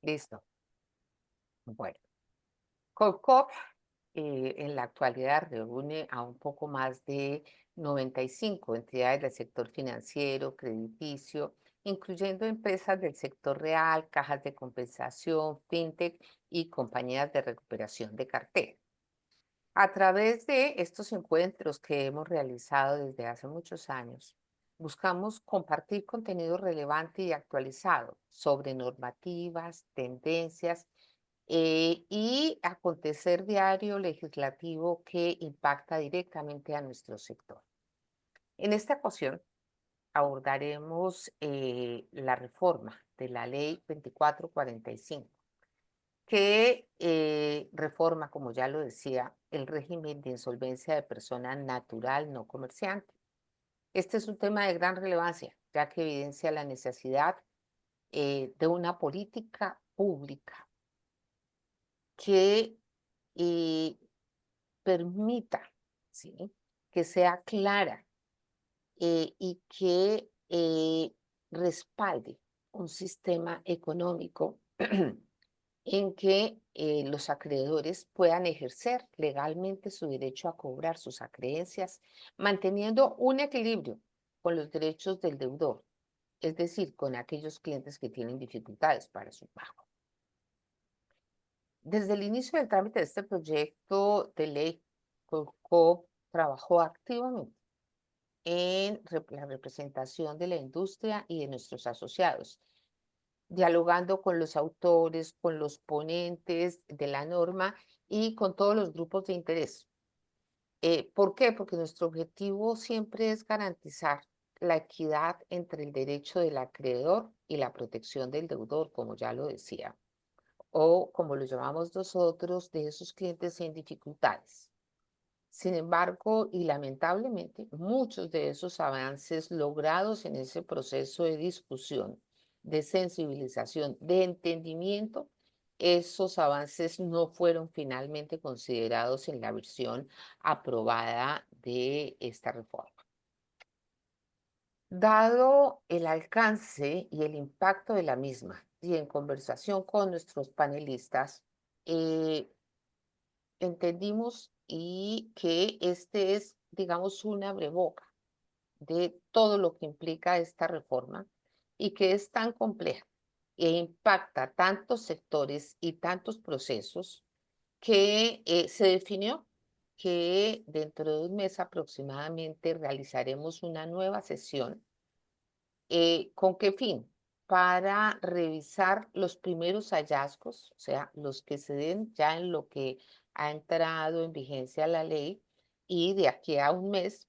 Listo. Bueno, Colcop en la actualidad reúne a un poco más de 95 entidades del sector financiero, crediticio, incluyendo empresas del sector real, cajas de compensación, fintech y compañías de recuperación de cartera. A través de estos encuentros que hemos realizado desde hace muchos años, buscamos compartir contenido relevante y actualizado sobre normativas, tendencias y acontecer diario legislativo que impacta directamente a nuestro sector. En esta ocasión abordaremos la reforma de la ley 2445 que reforma, como ya lo decía, el régimen de insolvencia de persona natural no comerciante. Este es un tema de gran relevancia, ya que evidencia la necesidad de una política pública que eh, permita, ¿sí?, que sea clara y que respalde un sistema económico en que los acreedores puedan ejercer legalmente su derecho a cobrar sus acreencias, manteniendo un equilibrio con los derechos del deudor, es decir, con aquellos clientes que tienen dificultades para su pago. Desde el inicio del trámite de este proyecto de ley, Colcop trabajó activamente en la representación de la industria y de nuestros asociados, dialogando con los autores, con los ponentes de la norma y con todos los grupos de interés. ¿Por qué? Porque nuestro objetivo siempre es garantizar la equidad entre el derecho del acreedor y la protección del deudor, como ya lo decía, o como lo llamamos nosotros, de esos clientes en dificultades. Sin embargo, y lamentablemente, muchos de esos avances logrados en ese proceso de discusión, de sensibilización, de entendimiento, esos avances no fueron finalmente considerados en la versión aprobada de esta reforma. Dado el alcance y el impacto de la misma, y en conversación con nuestros panelistas, eh, entendimos y que este es, digamos, un abreboca de todo lo que implica esta reforma y que es tan compleja e impacta tantos sectores y tantos procesos que se definió que dentro de un mes aproximadamente realizaremos una nueva sesión. ¿Con qué fin? Para revisar los primeros hallazgos, o sea, los que se den ya en lo que ha entrado en vigencia la ley y de aquí a un mes,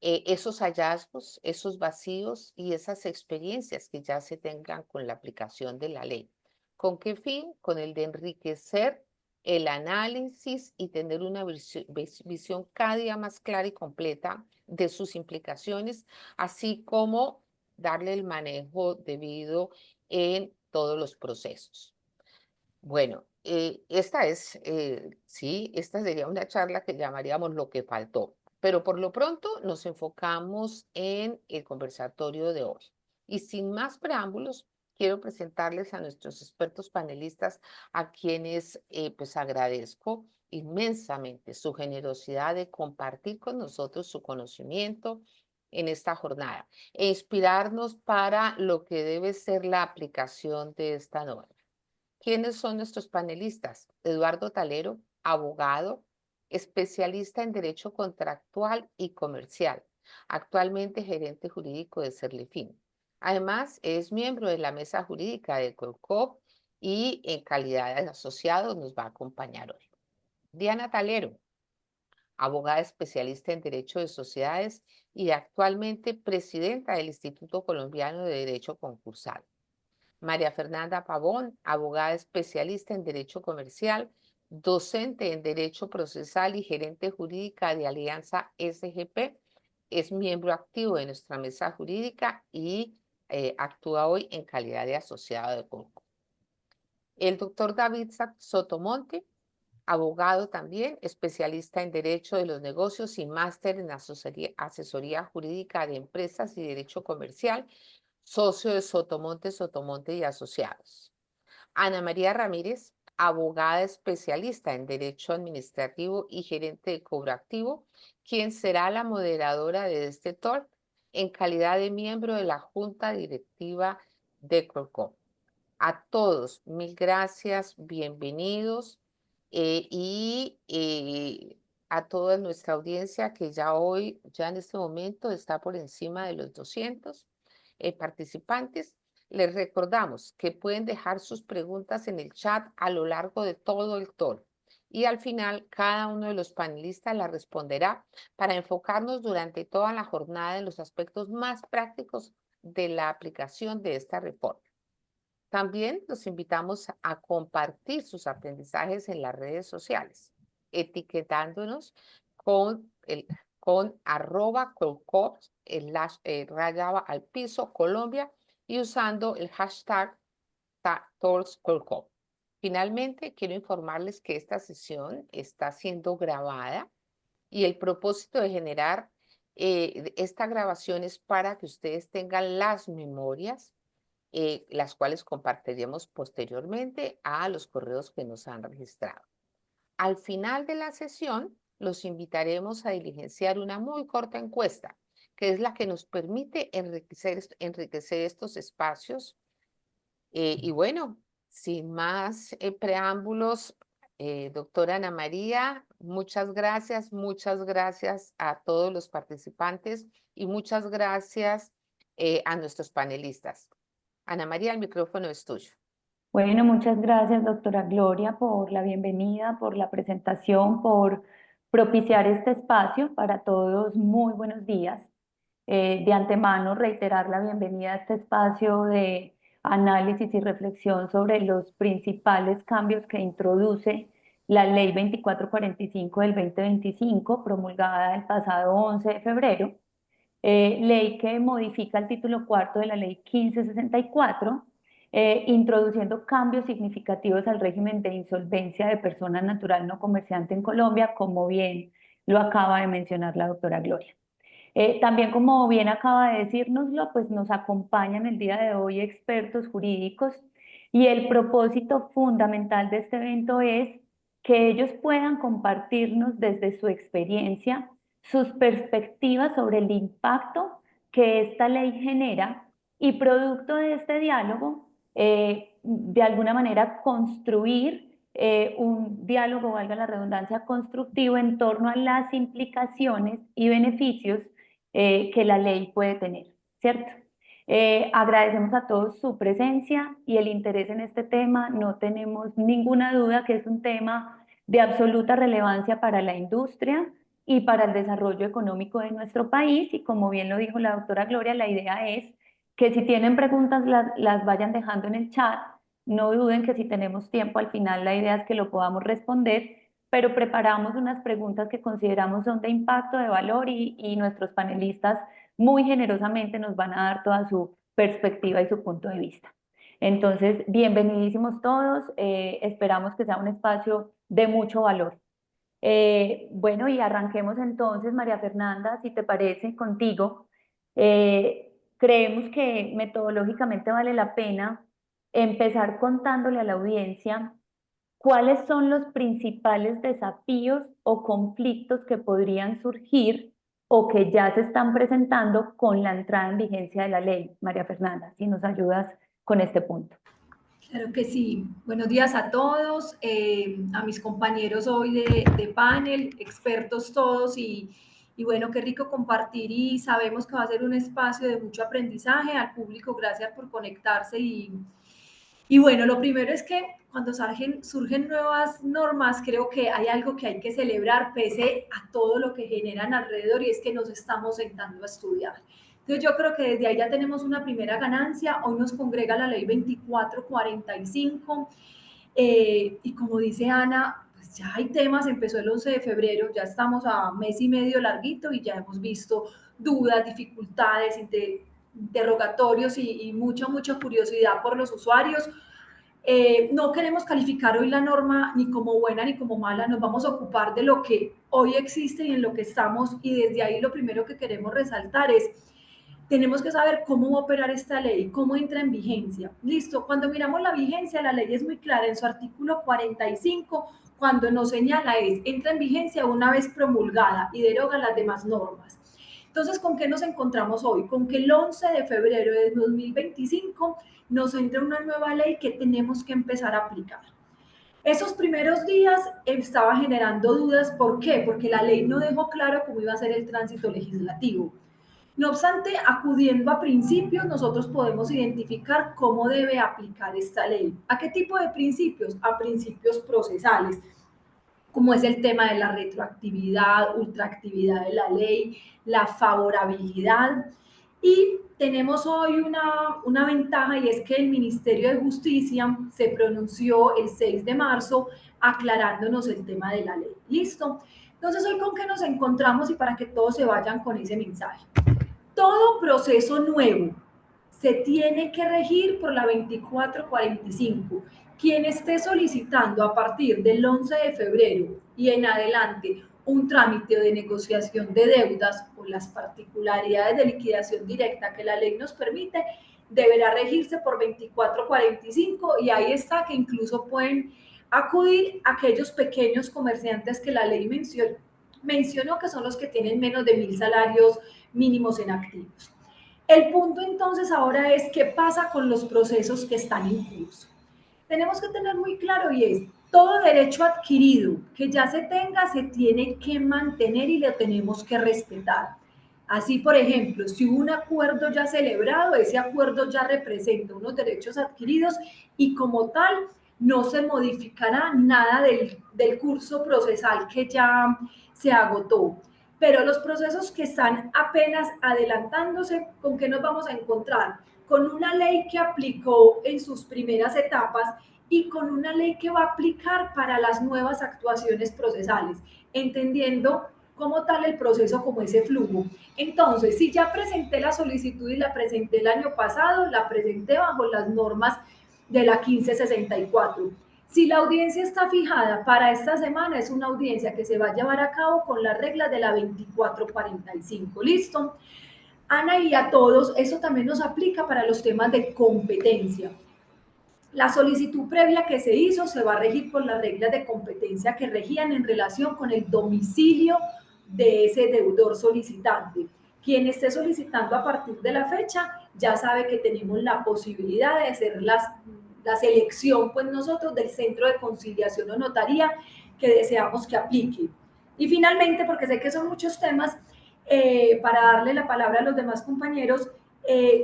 esos hallazgos, esos vacíos y esas experiencias que ya se tengan con la aplicación de la ley. ¿Con qué fin? Con el de enriquecer el análisis y tener una visión cada día más clara y completa de sus implicaciones, así como darle el manejo debido en todos los procesos. Bueno, esta sería una charla que llamaríamos lo que faltó, pero por lo pronto nos enfocamos en el conversatorio de hoy. Y sin más preámbulos, quiero presentarles a nuestros expertos panelistas, a quienes pues agradezco inmensamente su generosidad de compartir con nosotros su conocimiento en esta jornada e inspirarnos para lo que debe ser la aplicación de esta norma. ¿Quiénes son nuestros panelistas? Eduardo Talero, abogado, especialista en Derecho Contractual y Comercial, actualmente gerente jurídico de Serlifin. Además, es miembro de la mesa jurídica de Colcop y en calidad de asociado nos va a acompañar hoy. Diana Talero, abogada especialista en Derecho de Sociedades y actualmente presidenta del Instituto Colombiano de Derecho Concursal. María Fernanda Pavón, abogada especialista en Derecho Comercial, docente en Derecho Procesal y gerente jurídica de Alianza SGP. Es miembro activo de nuestra mesa jurídica y actúa hoy en calidad de asociado de Conco. El doctor David Sotomonte, abogado también, especialista en Derecho de los Negocios y máster en asesoría Jurídica de Empresas y Derecho Comercial, socio de Sotomonte, Sotomonte y Asociados. Ana María Ramírez, abogada especialista en Derecho Administrativo y gerente de cobro activo, quien será la moderadora de este talk en calidad de miembro de la Junta Directiva de Colcom. A todos, mil gracias, bienvenidos a toda nuestra audiencia que ya en este momento está por encima de los 200 participantes. Les recordamos que pueden dejar sus preguntas en el chat a lo largo de todo el talk y al final cada uno de los panelistas la responderá para enfocarnos durante toda la jornada en los aspectos más prácticos de la aplicación de esta reforma. También los invitamos a compartir sus aprendizajes en las redes sociales, etiquetándonos con @colcop, rayaba al piso Colombia, y usando el hashtag #TalksColcop. Finalmente, quiero informarles que esta sesión está siendo grabada y el propósito de generar esta grabación es para que ustedes tengan las memorias las cuales compartiremos posteriormente a los correos que nos han registrado. Al final de la sesión, los invitaremos a diligenciar una muy corta encuesta, que es la que nos permite enriquecer estos espacios. Y bueno, sin más preámbulos, doctora Ana María, muchas gracias a todos los participantes y muchas gracias a nuestros panelistas. Ana María, el micrófono es tuyo. Bueno, muchas gracias, doctora Gloria, por la bienvenida, por la presentación, por propiciar este espacio para todos. Muy buenos días. De antemano, reiterar la bienvenida a este espacio de análisis y reflexión sobre los principales cambios que introduce la Ley 2445 del 2025, promulgada el pasado 11 de febrero, ley que modifica el título cuarto de la Ley 1564, introduciendo cambios significativos al régimen de insolvencia de persona natural no comerciante en Colombia, como bien lo acaba de mencionar la doctora Gloria. También, como bien acaba de decírnoslo, pues nos acompañan el día de hoy expertos jurídicos y el propósito fundamental de este evento es que ellos puedan compartirnos desde su experiencia sus perspectivas sobre el impacto que esta ley genera y producto de este diálogo, de alguna manera construir un diálogo, valga la redundancia, constructivo en torno a las implicaciones y beneficios que la ley puede tener, ¿cierto? Agradecemos a todos su presencia y el interés en este tema. No tenemos ninguna duda que es un tema de absoluta relevancia para la industria y para el desarrollo económico de nuestro país. Y como bien lo dijo la doctora Gloria, la idea es que si tienen preguntas las vayan dejando en el chat. No duden que si tenemos tiempo al final la idea es que lo podamos responder, pero preparamos unas preguntas que consideramos son de impacto, de valor y nuestros panelistas muy generosamente nos van a dar toda su perspectiva y su punto de vista. Entonces, bienvenidísimos todos, esperamos que sea un espacio de mucho valor. Bueno, y arranquemos entonces, María Fernanda, si te parece, contigo. Creemos que metodológicamente vale la pena empezar contándole a la audiencia cuáles son los principales desafíos o conflictos que podrían surgir o que ya se están presentando con la entrada en vigencia de la ley. María Fernanda, si nos ayudas con este punto. Claro que sí. Buenos días a todos, a mis compañeros hoy de panel, expertos todos y bueno, qué rico compartir y sabemos que va a ser un espacio de mucho aprendizaje al público. Gracias por conectarse y bueno, lo primero es que cuando surgen nuevas normas, creo que hay algo que hay que celebrar pese a todo lo que generan alrededor y es que nos estamos sentando a estudiar. Entonces yo creo que desde ahí ya tenemos una primera ganancia. Hoy nos congrega la ley 2445 y como dice Ana, pues ya hay temas, empezó el 11 de febrero, ya estamos a mes y medio larguito y ya hemos visto dudas, dificultades, interrogatorios y mucha curiosidad por los usuarios. No queremos calificar hoy la norma ni como buena ni como mala, nos vamos a ocupar de lo que hoy existe y en lo que estamos y desde ahí lo primero que queremos resaltar es tenemos que saber cómo va a operar esta ley, cómo entra en vigencia. Listo, cuando miramos la vigencia, la ley es muy clara en su artículo 45, cuando nos señala entra en vigencia una vez promulgada y deroga las demás normas. Entonces, ¿con qué nos encontramos hoy? Con que el 11 de febrero de 2025 nos entra una nueva ley que tenemos que empezar a aplicar. Esos primeros días estaba generando dudas, ¿por qué? Porque la ley no dejó claro cómo iba a ser el tránsito legislativo. No obstante, acudiendo a principios, nosotros podemos identificar cómo debe aplicar esta ley. ¿A qué tipo de principios? A principios procesales, como es el tema de la retroactividad, ultraactividad de la ley, la favorabilidad. Y tenemos hoy una ventaja y es que el Ministerio de Justicia se pronunció el 6 de marzo aclarándonos el tema de la ley. ¿Listo? Entonces, hoy con qué nos encontramos y para que todos se vayan con ese mensaje. Todo proceso nuevo se tiene que regir por la 2445. Quien esté solicitando a partir del 11 de febrero y en adelante un trámite de negociación de deudas o las particularidades de liquidación directa que la ley nos permite, deberá regirse por 2445 y ahí está que incluso pueden acudir aquellos pequeños comerciantes que la ley mencionó que son los que tienen menos de 1.000 salarios mínimos en activos. El punto entonces ahora es qué pasa con los procesos que están en curso. Tenemos que tener muy claro y es todo derecho adquirido que ya se tenga se tiene que mantener y lo tenemos que respetar. Así, por ejemplo, si hubo un acuerdo ya celebrado, ese acuerdo ya representa unos derechos adquiridos y como tal no se modificará nada del curso procesal que ya se agotó. Pero los procesos que están apenas adelantándose, ¿con qué nos vamos a encontrar? Con una ley que aplicó en sus primeras etapas y con una ley que va a aplicar para las nuevas actuaciones procesales, entendiendo como tal el proceso como ese flujo. Entonces, si ya presenté la solicitud y la presenté el año pasado, la presenté bajo las normas de la 1564. Si la audiencia está fijada para esta semana, es una audiencia que se va a llevar a cabo con las reglas de la 2445. ¿Listo? Ana, y a todos, eso también nos aplica para los temas de competencia. La solicitud previa que se hizo se va a regir por las reglas de competencia que regían en relación con el domicilio de ese deudor solicitante. Quien esté solicitando a partir de la fecha ya sabe que tenemos la posibilidad de hacer la selección, pues nosotros, del centro de conciliación o notaría que deseamos que aplique. Y finalmente, porque sé que son muchos temas, para darle la palabra a los demás compañeros,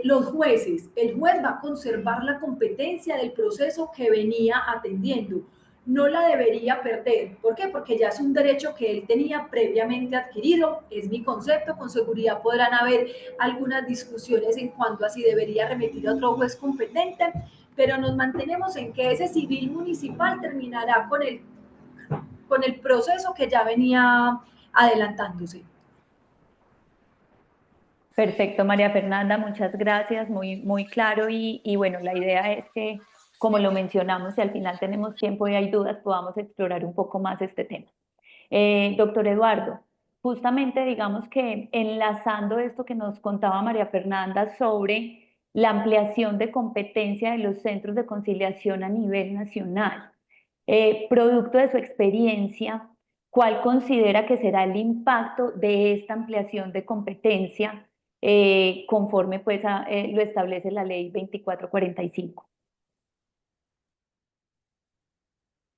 los jueces, el juez va a conservar la competencia del proceso que venía atendiendo, no la debería perder. ¿Por qué? Porque ya es un derecho que él tenía previamente adquirido, es mi concepto, con seguridad podrán haber algunas discusiones en cuanto a si debería remitir a otro juez competente, pero nos mantenemos en que ese civil municipal terminará con el proceso que ya venía adelantándose. Perfecto, María Fernanda, muchas gracias, muy claro y bueno, la idea es que, como lo mencionamos, si al final tenemos tiempo y hay dudas, podamos explorar un poco más este tema. Doctor Eduardo, justamente digamos que enlazando esto que nos contaba María Fernanda sobre la ampliación de competencia de los centros de conciliación a nivel nacional, producto de su experiencia, ¿cuál considera que será el impacto de esta ampliación de competencia conforme pues lo establece la ley 2445?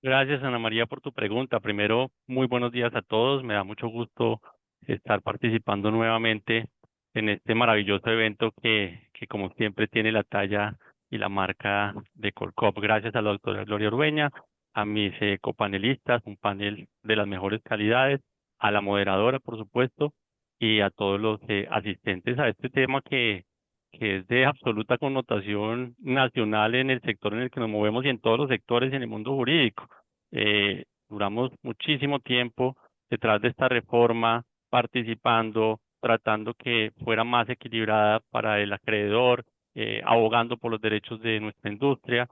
Gracias, Ana María, por tu pregunta. Primero, muy buenos días a todos. Me da mucho gusto estar participando nuevamente en este maravilloso evento que como siempre, tiene la talla y la marca de Colcop. Gracias a la doctora Gloria Ordueña, a mis copanelistas, un panel de las mejores calidades, a la moderadora, por supuesto, y a todos los asistentes a este tema que es de absoluta connotación nacional en el sector en el que nos movemos y en todos los sectores en el mundo jurídico. Duramos muchísimo tiempo detrás de esta reforma, participando, tratando que fuera más equilibrada para el acreedor, abogando por los derechos de nuestra industria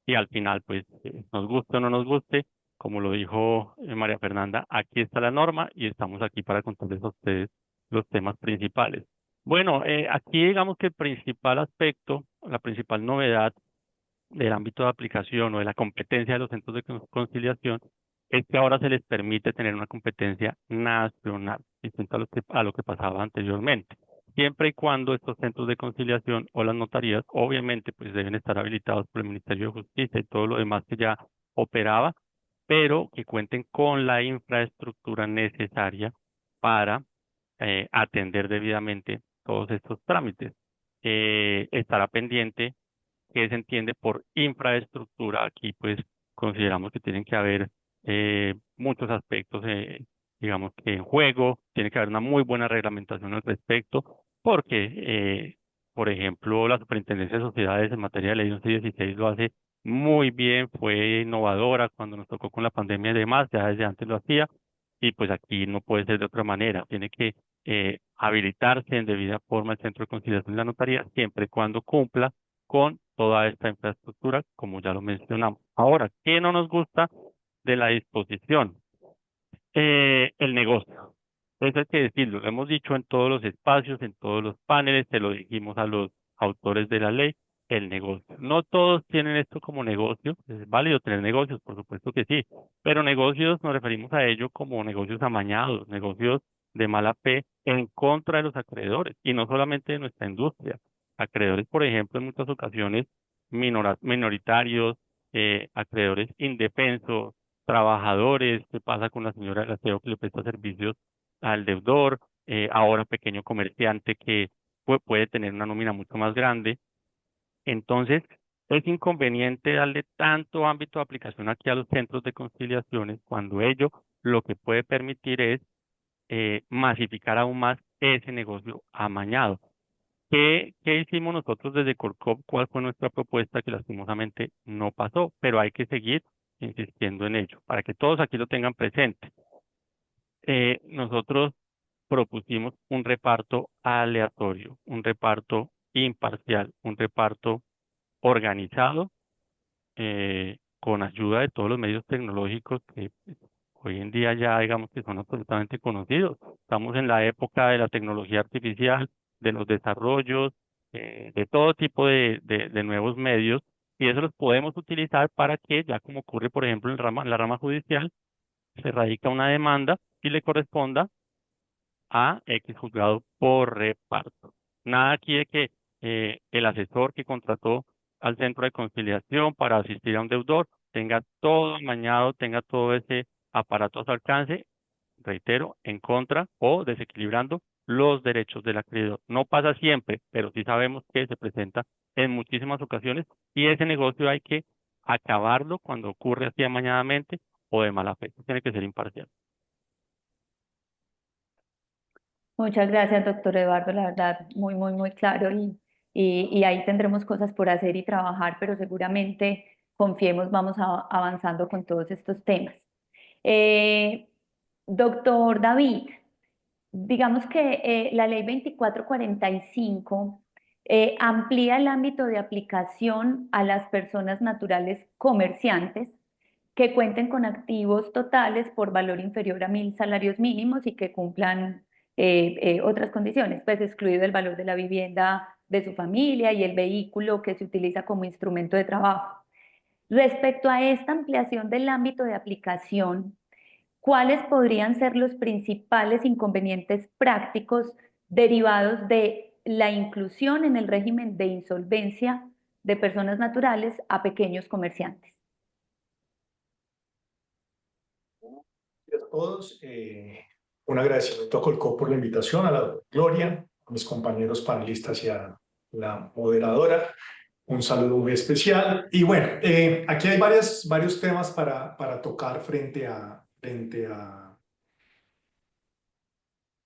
y al final, pues, nos guste o no nos guste, como lo dijo María Fernanda, aquí está la norma y estamos aquí para contarles a ustedes los temas principales. Bueno, aquí digamos que el principal aspecto, la principal novedad del ámbito de aplicación o de la competencia de los centros de conciliación es que ahora se les permite tener una competencia nacional, distinto a lo que pasaba anteriormente. Siempre y cuando estos centros de conciliación o las notarías, obviamente, pues deben estar habilitados por el Ministerio de Justicia y todo lo demás que ya operaba, pero que cuenten con la infraestructura necesaria para atender debidamente todos estos trámites. Estará pendiente qué se entiende por infraestructura. Aquí pues consideramos que tienen que haber muchos aspectos, digamos que en juego, tiene que haber una muy buena reglamentación al respecto, porque, por ejemplo, la Superintendencia de Sociedades en materia de ley 1116 lo hace muy bien, fue innovadora cuando nos tocó con la pandemia y demás, ya desde antes lo hacía, y pues aquí no puede ser de otra manera, tiene que habilitarse en debida forma el centro de conciliación de la notaría, siempre y cuando cumpla con toda esta infraestructura, como ya lo mencionamos. Ahora, ¿qué no nos gusta de la disposición? El negocio. Eso hay que decirlo, lo hemos dicho en todos los espacios, en todos los paneles, se lo dijimos a los autores de la ley, el negocio. No todos tienen esto como negocio, es válido tener negocios, por supuesto que sí, pero negocios nos referimos a ello como negocios amañados, negocios de mala fe en contra de los acreedores, y no solamente de nuestra industria. Acreedores, por ejemplo, en muchas ocasiones minoritarios, acreedores indefensos, trabajadores, qué pasa con la señora del aseo que le presta servicios al deudor, ahora pequeño comerciante que puede tener una nómina mucho más grande. Entonces, es inconveniente darle tanto ámbito de aplicación aquí a los centros de conciliaciones cuando ello lo que puede permitir es masificar aún más ese negocio amañado. ¿Qué hicimos nosotros desde Corcov? ¿Cuál fue nuestra propuesta que lastimosamente no pasó? Pero hay que seguir insistiendo en ello para que todos aquí lo tengan presente. Nosotros propusimos un reparto aleatorio, un reparto imparcial, un reparto organizado con ayuda de todos los medios tecnológicos que hoy en día ya digamos que son absolutamente conocidos. Estamos en la época de la tecnología artificial, de los desarrollos, de todo tipo de nuevos medios, y eso los podemos utilizar para que, ya como ocurre por ejemplo en la rama judicial, se radica una demanda y le corresponda a X juzgado por reparto. Nada aquí de que el asesor que contrató al centro de conciliación para asistir a un deudor tenga todo amañado, tenga todo ese aparato a su alcance, reitero, en contra o desequilibrando los derechos del acreedor. No pasa siempre, pero sí sabemos que se presenta en muchísimas ocasiones y ese negocio hay que acabarlo cuando ocurre así amañadamente o de mala fe. Tiene que ser imparcial. Muchas gracias, doctor Eduardo. La verdad, muy claro y ahí tendremos cosas por hacer y trabajar, pero seguramente confiemos, vamos avanzando con todos estos temas. Eh, Doctor David, digamos que la ley 2445 amplía el ámbito de aplicación a las personas naturales comerciantes que cuenten con activos totales por valor inferior a 1.000 salarios mínimos y que cumplan otras condiciones, pues excluido el valor de la vivienda de su familia y el vehículo que se utiliza como instrumento de trabajo. Respecto a esta ampliación del ámbito de aplicación, ¿cuáles podrían ser los principales inconvenientes prácticos derivados de la inclusión en el régimen de insolvencia de personas naturales a pequeños comerciantes? Gracias a todos. Un agradecimiento a Colcó por la invitación, a la Gloria, a mis compañeros panelistas y a la moderadora. Un saludo muy especial. Y bueno, aquí hay varios temas para tocar frente a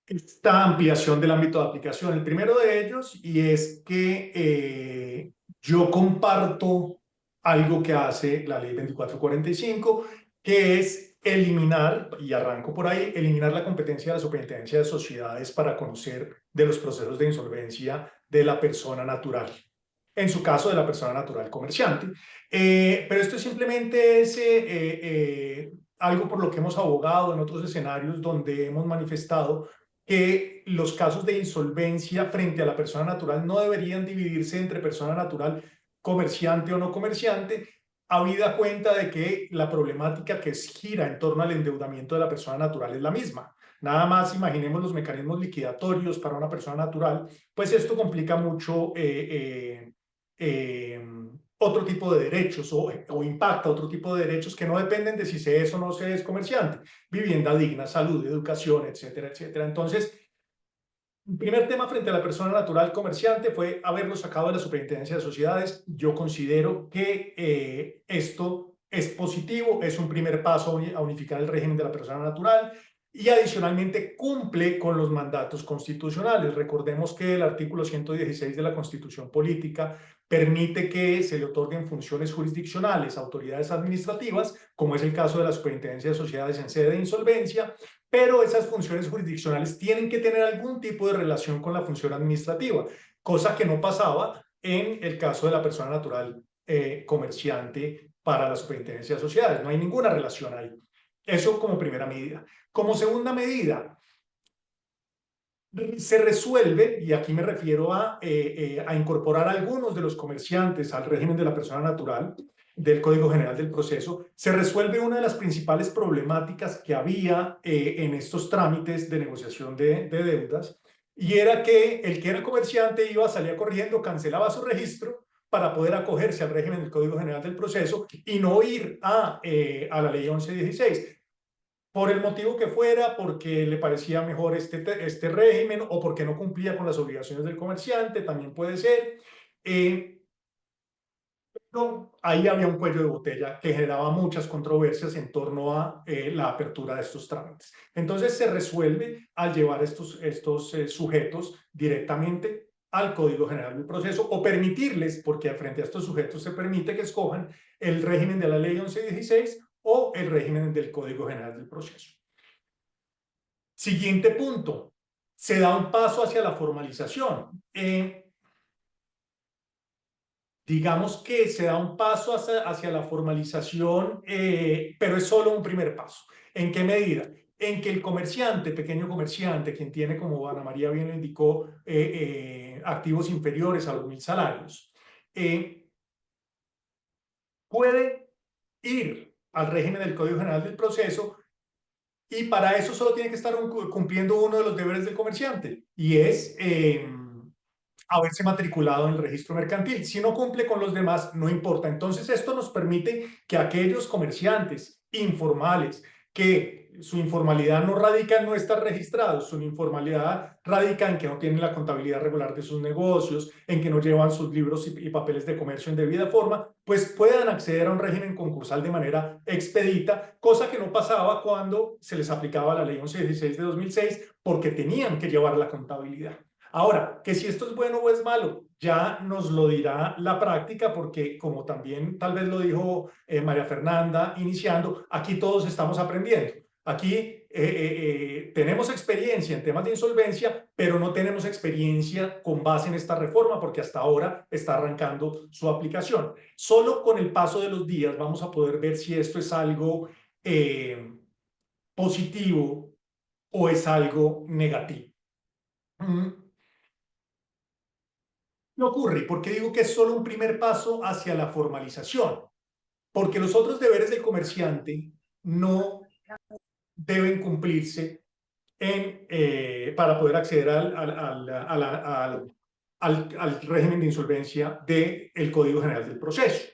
esta ampliación del ámbito de aplicación. El primero de ellos, y es que yo comparto algo que hace la ley 2445, que es eliminar, y arranco por ahí, eliminar la competencia de la Superintendencia de Sociedades para conocer de los procesos de insolvencia de la persona natural. En su caso, de la persona natural comerciante. Pero esto simplemente es algo por lo que hemos abogado en otros escenarios donde hemos manifestado que los casos de insolvencia frente a la persona natural no deberían dividirse entre persona natural, comerciante o no comerciante, habida cuenta de que la problemática que gira en torno al endeudamiento de la persona natural es la misma. Nada más imaginemos los mecanismos liquidatorios para una persona natural, pues esto complica mucho otro tipo de derechos o impacta otro tipo de derechos que no dependen de si se es o no se es comerciante. Vivienda digna, salud, educación, etcétera, etcétera. Entonces, el primer tema frente a la persona natural comerciante fue haberlo sacado de la Superintendencia de Sociedades. Yo considero que esto es positivo, es un primer paso a unificar el régimen de la persona natural y adicionalmente cumple con los mandatos constitucionales. Recordemos que el artículo 116 de la Constitución Política permite que se le otorguen funciones jurisdiccionales a autoridades administrativas, como es el caso de la Superintendencia de Sociedades en sede de insolvencia, pero esas funciones jurisdiccionales tienen que tener algún tipo de relación con la función administrativa, cosa que no pasaba en el caso de la persona natural comerciante para la Superintendencia de Sociedades. No hay ninguna relación ahí. Eso como primera medida. Como segunda medida, se resuelve, y aquí me refiero a incorporar a algunos de los comerciantes al régimen de la persona natural del Código General del Proceso, se resuelve una de las principales problemáticas que había en estos trámites de negociación de deudas, y era que el que era comerciante salía corriendo, cancelaba su registro para poder acogerse al régimen del Código General del Proceso y no ir a la Ley 1116. Por el motivo que fuera, porque le parecía mejor este régimen o porque no cumplía con las obligaciones del comerciante, también puede ser. Pero ahí había un cuello de botella que generaba muchas controversias en torno a la apertura de estos trámites. Entonces se resuelve al llevar estos sujetos directamente al Código General del Proceso o permitirles, porque frente a estos sujetos se permite que escojan el régimen de la Ley 1116 o el régimen del Código General del Proceso. Siguiente punto, se da un paso hacia la formalización. Digamos que se da un paso hacia la formalización, pero es solo un primer paso. ¿En qué medida? En que el comerciante, pequeño comerciante, quien tiene, como Ana María bien lo indicó, activos inferiores a los 1.000 salarios, puede ir al régimen del Código General del Proceso y para eso solo tiene que estar cumpliendo uno de los deberes del comerciante y es haberse matriculado en el registro mercantil. Si no cumple con los demás, no importa. Entonces, esto nos permite que aquellos comerciantes informales, que su informalidad no radica en no estar registrados, su informalidad radica en que no tienen la contabilidad regular de sus negocios, en que no llevan sus libros y papeles de comercio en debida forma, pues puedan acceder a un régimen concursal de manera expedita, cosa que no pasaba cuando se les aplicaba la ley 1116 de 2006, porque tenían que llevar la contabilidad. Ahora, que si esto es bueno o es malo, ya nos lo dirá la práctica, porque como también tal vez lo dijo María Fernanda iniciando, aquí todos estamos aprendiendo. Aquí tenemos experiencia en temas de insolvencia, pero no tenemos experiencia con base en esta reforma, porque hasta ahora está arrancando su aplicación. Solo con el paso de los días vamos a poder ver si esto es algo positivo o es algo negativo. ¿Qué ocurre? ¿Por qué digo que es solo un primer paso hacia la formalización? Porque los otros deberes del comerciante no deben cumplirse para poder acceder al régimen de insolvencia del Código General del Proceso.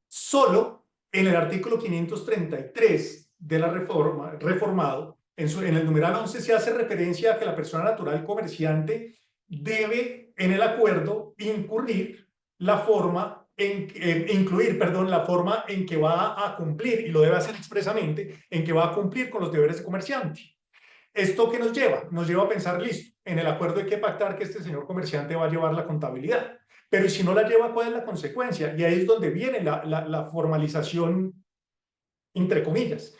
Solo en el artículo 533 de la reforma, reformado, en el numeral 11 se hace referencia a que la persona natural comerciante debe en el acuerdo incluir la forma en que va a cumplir, y lo debe hacer expresamente, en que va a cumplir con los deberes de comerciante. ¿Esto qué nos lleva? Nos lleva a pensar, listo, en el acuerdo hay que pactar que este señor comerciante va a llevar la contabilidad, pero si no la lleva, ¿cuál es la consecuencia? Y ahí es donde viene la formalización, entre comillas.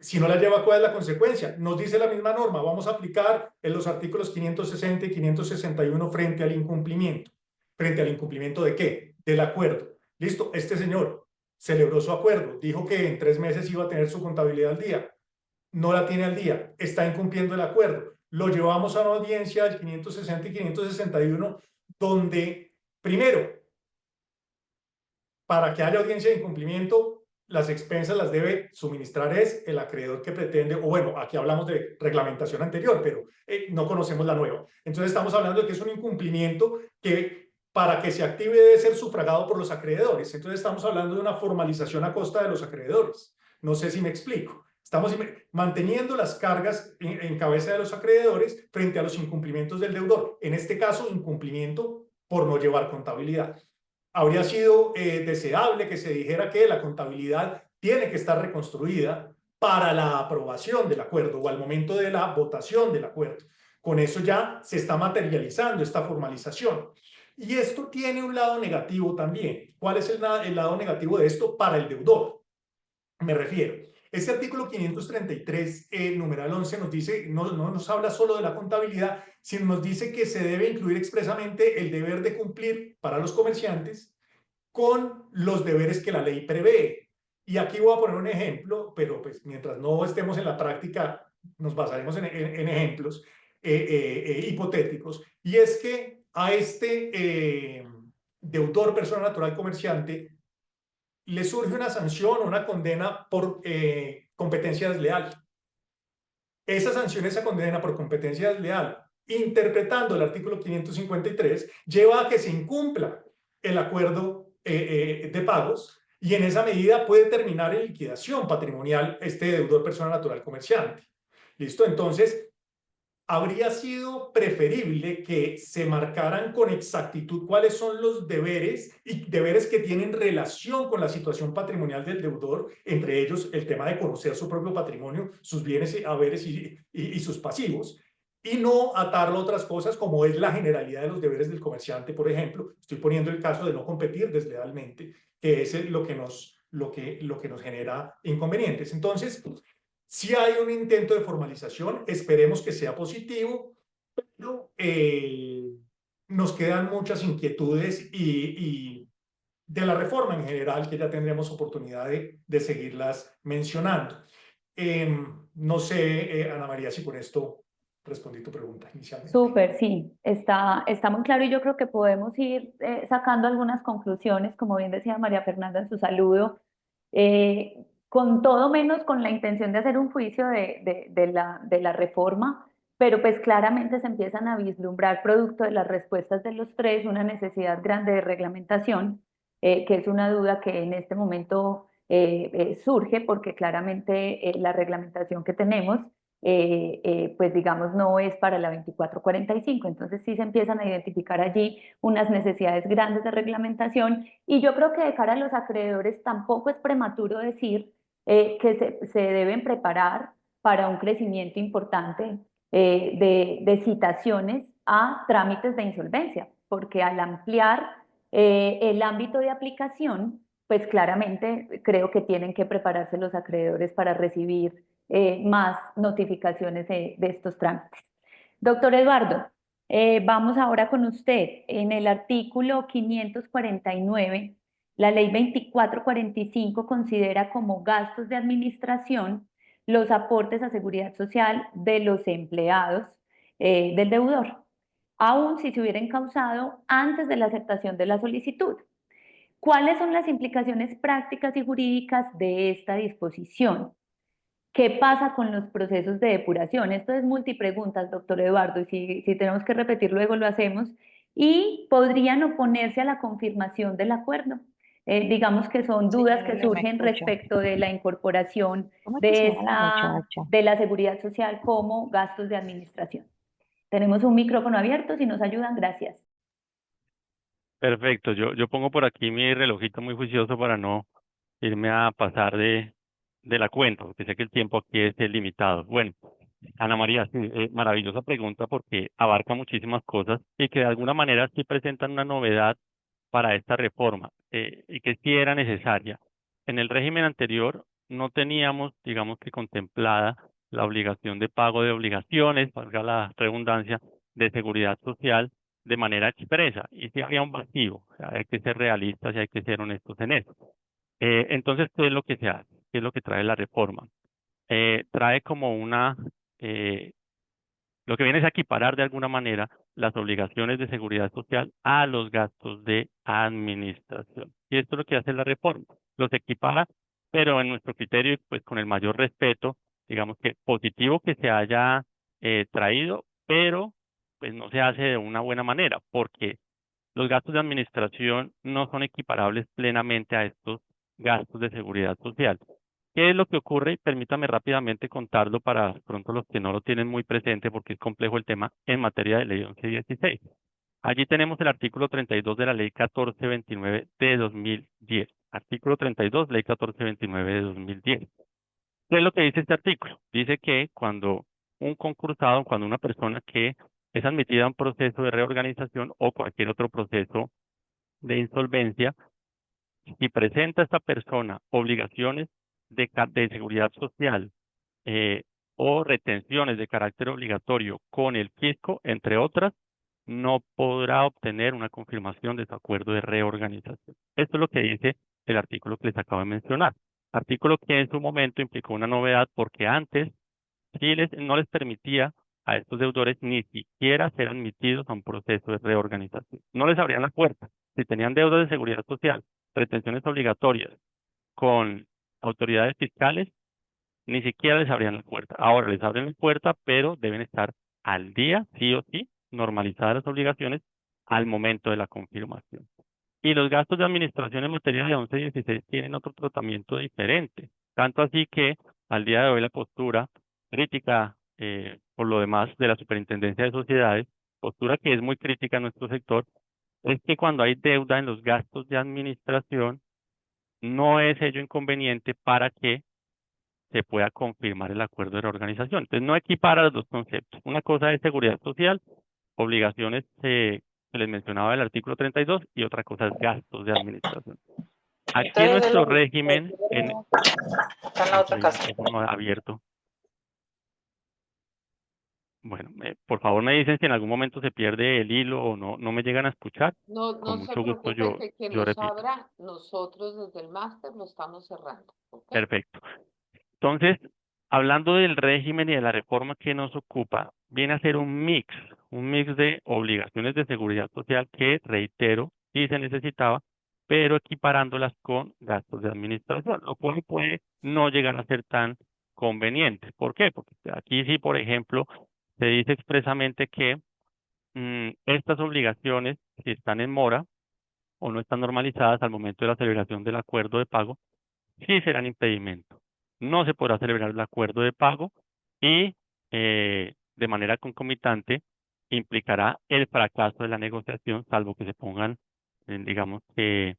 Si no la lleva, ¿cuál es la consecuencia? Nos dice la misma norma, vamos a aplicar en los artículos 560 y 561 frente al incumplimiento. ¿Frente al incumplimiento de qué? Del acuerdo. Listo, este señor celebró su acuerdo, dijo que en 3 meses iba a tener su contabilidad al día, no la tiene al día, está incumpliendo el acuerdo. lo llevamos a una audiencia del 560 y 561, donde, primero, para que haya audiencia de incumplimiento, las expensas las debe suministrar es el acreedor que pretende, o bueno, aquí hablamos de reglamentación anterior, pero no conocemos la nueva. Entonces estamos hablando de que es un incumplimiento que para que se active debe ser sufragado por los acreedores. Entonces estamos hablando de una formalización a costa de los acreedores. No sé si me explico. Estamos manteniendo las cargas en cabeza de los acreedores frente a los incumplimientos del deudor. En este caso, incumplimiento por no llevar contabilidad. Habría sido deseable que se dijera que la contabilidad tiene que estar reconstruida para la aprobación del acuerdo o al momento de la votación del acuerdo. Con eso ya se está materializando esta formalización. Y esto tiene un lado negativo también. ¿Cuál es el lado negativo de esto para el deudor? Me refiero. Este artículo 533, numeral 11, nos dice, no nos habla solo de la contabilidad, sino nos dice que se debe incluir expresamente el deber de cumplir para los comerciantes con los deberes que la ley prevé. Y aquí voy a poner un ejemplo, pero pues mientras no estemos en la práctica, nos basaremos en ejemplos hipotéticos. Y es que a este deudor, persona natural comerciante, le surge una sanción o una condena por competencia desleal. Esa sanción, esa condena por competencia desleal, interpretando el artículo 553, lleva a que se incumpla el acuerdo de pagos y en esa medida puede terminar en liquidación patrimonial este deudor persona natural comerciante. ¿Listo? Entonces, habría sido preferible que se marcaran con exactitud cuáles son los deberes y deberes que tienen relación con la situación patrimonial del deudor, entre ellos el tema de conocer su propio patrimonio, sus bienes, haberes y sus pasivos, y no atarlo a otras cosas como es la generalidad de los deberes del comerciante, por ejemplo. Estoy poniendo el caso de no competir deslealmente, que es lo que nos genera inconvenientes. Entonces, si hay un intento de formalización, esperemos que sea positivo, pero nos quedan muchas inquietudes y de la reforma en general, que ya tendremos oportunidad de seguirlas mencionando. No sé, Ana María, si con esto respondí tu pregunta inicialmente. Súper, sí, está muy claro y yo creo que podemos ir sacando algunas conclusiones, como bien decía María Fernanda en su saludo, con todo menos con la intención de hacer un juicio de la reforma, pero pues claramente se empiezan a vislumbrar producto de las respuestas de los tres una necesidad grande de reglamentación, que es una duda que en este momento surge porque claramente la reglamentación que tenemos pues digamos no es para la 2445, entonces sí se empiezan a identificar allí unas necesidades grandes de reglamentación y yo creo que de cara a los acreedores tampoco es prematuro decir que se deben preparar para un crecimiento importante de citaciones a trámites de insolvencia, porque al ampliar el ámbito de aplicación, pues claramente creo que tienen que prepararse los acreedores para recibir más notificaciones de estos trámites. Doctor Eduardo, vamos ahora con usted. En el artículo 549, la ley 2445 considera como gastos de administración los aportes a seguridad social de los empleados del deudor, aun si se hubiera encausado antes de la aceptación de la solicitud. ¿Cuáles son las implicaciones prácticas y jurídicas de esta disposición? ¿Qué pasa con los procesos de depuración? Esto es multipreguntas, doctor Eduardo, y si tenemos que repetir luego lo hacemos. ¿Y podrían oponerse a la confirmación del acuerdo? Digamos que son dudas Señora, que no me surgen escucha. respecto de la incorporación ¿Cómo es que se llama la muchacha? de la seguridad social como gastos de administración. Tenemos un micrófono abierto, si nos ayudan, gracias. Perfecto, yo pongo por aquí mi relojito muy juicioso para no irme a pasar de la cuenta, porque sé que el tiempo aquí es limitado. Bueno, Ana María, sí, maravillosa pregunta porque abarca muchísimas cosas y que de alguna manera sí presentan una novedad para esta reforma y que sí era necesaria. En el régimen anterior no teníamos, digamos que contemplada la obligación de pago de obligaciones, valga la redundancia, de seguridad social de manera expresa y sí había un vacío, o sea, hay que ser realistas y hay que ser honestos en eso. Entonces, ¿qué es lo que se hace? ¿Qué es lo que trae la reforma? Trae como una Lo que viene es a equiparar de alguna manera las obligaciones de seguridad social a los gastos de administración. Y esto es lo que hace la reforma. Los equipara, pero en nuestro criterio, pues con el mayor respeto, digamos que positivo que se haya traído, pero pues no se hace de una buena manera, porque los gastos de administración no son equiparables plenamente a estos gastos de seguridad social. ¿Qué es lo que ocurre? Permítame rápidamente contarlo para pronto los que no lo tienen muy presente porque es complejo el tema en materia de ley 1116. Allí tenemos el artículo 32 de la ley 1429 de 2010. Artículo 32, ley 1429 de 2010. ¿Qué es lo que dice este artículo? Dice que cuando un concursado, cuando una persona que es admitida a un proceso de reorganización o cualquier otro proceso de insolvencia, si presenta esta persona obligaciones de seguridad social eh, o retenciones de carácter obligatorio con el fisco, entre otras, no podrá obtener una confirmación de su acuerdo de reorganización. Esto es lo que dice el artículo que les acabo de mencionar. Artículo que en su momento implicó una novedad porque antes no les permitía a estos deudores ni siquiera ser admitidos a un proceso de reorganización. No les abrían la puerta. Si tenían deudas de seguridad social, retenciones obligatorias con autoridades fiscales, ni siquiera les abrían la puerta. Ahora les abren la puerta, pero deben estar al día, sí o sí, normalizadas las obligaciones al momento de la confirmación. Y los gastos de administración en materia de 1116 tienen otro tratamiento diferente. Tanto así que al día de hoy la postura crítica, por lo demás, de la Superintendencia de Sociedades, postura que es muy crítica en nuestro sector, es que cuando hay deuda en los gastos de administración, no es ello inconveniente para que se pueda confirmar el acuerdo de reorganización. Entonces, no equipara los dos conceptos. Una cosa es seguridad social, obligaciones se les mencionaba el artículo 32 y otra cosa es gastos de administración. Aquí en Entonces, nuestro régimen, está en la otra hay un casa. micrófono abierto. Bueno, por favor me dicen si en algún momento se pierde el hilo o no me llegan a escuchar. No, Con no se mucho gusto preocupe que quien yo los repito. abra, nosotros desde el máster lo estamos cerrando. ¿Ok? Perfecto. Entonces, hablando del régimen y de la reforma que nos ocupa, viene a ser un mix de obligaciones de seguridad social que, reitero, sí se necesitaba, pero equiparándolas con gastos de administración, lo cual puede no llegar a ser tan conveniente. ¿Por qué? Porque aquí sí, por ejemplo, se dice expresamente que estas obligaciones, si están en mora o no están normalizadas al momento de la celebración del acuerdo de pago, sí serán impedimento. No se podrá celebrar el acuerdo de pago y de manera concomitante implicará el fracaso de la negociación, salvo que se pongan, digamos que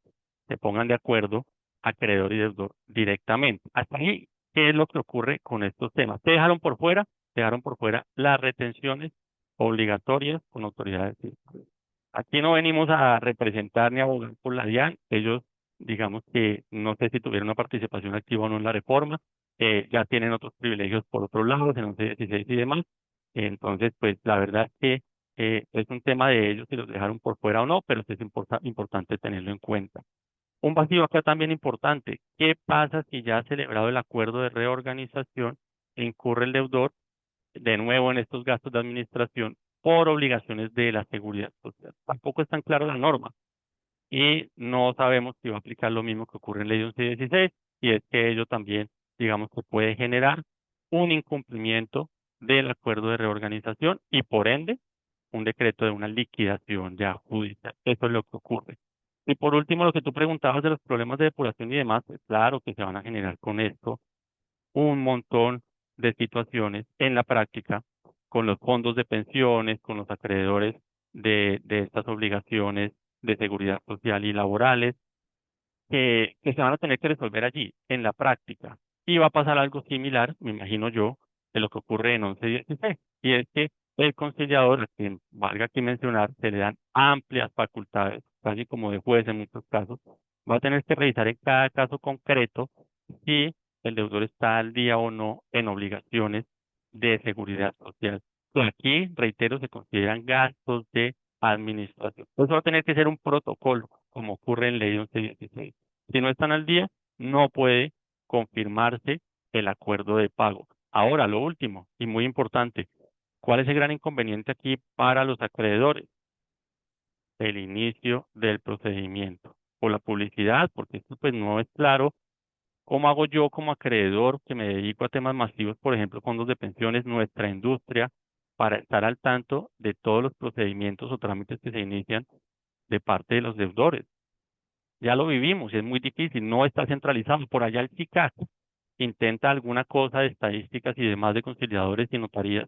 se pongan de acuerdo acreedor y deudor directamente. Hasta ahí, ¿qué es lo que ocurre con estos temas? Dejaron por fuera las retenciones obligatorias con autoridades fiscales. Aquí no venimos a representar ni a abogar por la DIAN. Ellos, digamos que no sé si tuvieron una participación activa o no en la reforma. Ya tienen otros privilegios por otros lados, en 1116 y demás. Entonces, pues la verdad es que es un tema de ellos si los dejaron por fuera o no, pero sí es importante tenerlo en cuenta. Un vacío acá también importante. ¿Qué pasa si ya ha celebrado el acuerdo de reorganización e incurre el deudor de nuevo en estos gastos de administración por obligaciones de la seguridad social? Tampoco es tan clara la norma y no sabemos si va a aplicar lo mismo que ocurre en ley 1116 y es que ello también, digamos que puede generar un incumplimiento del acuerdo de reorganización y por ende un decreto de una liquidación ya judicial. Eso es lo que ocurre. Y por último, lo que tú preguntabas de los problemas de depuración y demás, pues claro que se van a generar con esto un montón de situaciones en la práctica con los fondos de pensiones, con los acreedores de estas obligaciones de seguridad social y laborales, que se van a tener que resolver allí, en la práctica. Y va a pasar algo similar, me imagino yo, de lo que ocurre en 1116, y es que el conciliador, a quien valga aquí mencionar, se le dan amplias facultades, casi como de juez en muchos casos, va a tener que revisar en cada caso concreto si el deudor está al día o no en obligaciones de seguridad social. Y aquí, reitero, se consideran gastos de administración. Eso va a tener que ser un protocolo, como ocurre en ley 1116. Si no están al día, no puede confirmarse el acuerdo de pago. Ahora, lo último y muy importante, ¿Cuál es el gran inconveniente aquí para los acreedores? El inicio del procedimiento o la publicidad, porque esto pues no es claro. ¿Cómo hago yo como acreedor que me dedico a temas masivos, por ejemplo, fondos de pensiones, nuestra industria, para estar al tanto de todos los procedimientos o trámites que se inician de parte de los deudores? Ya lo vivimos y es muy difícil, no está centralizado. Por allá el SICAC intenta alguna cosa de estadísticas y demás de conciliadores y notarías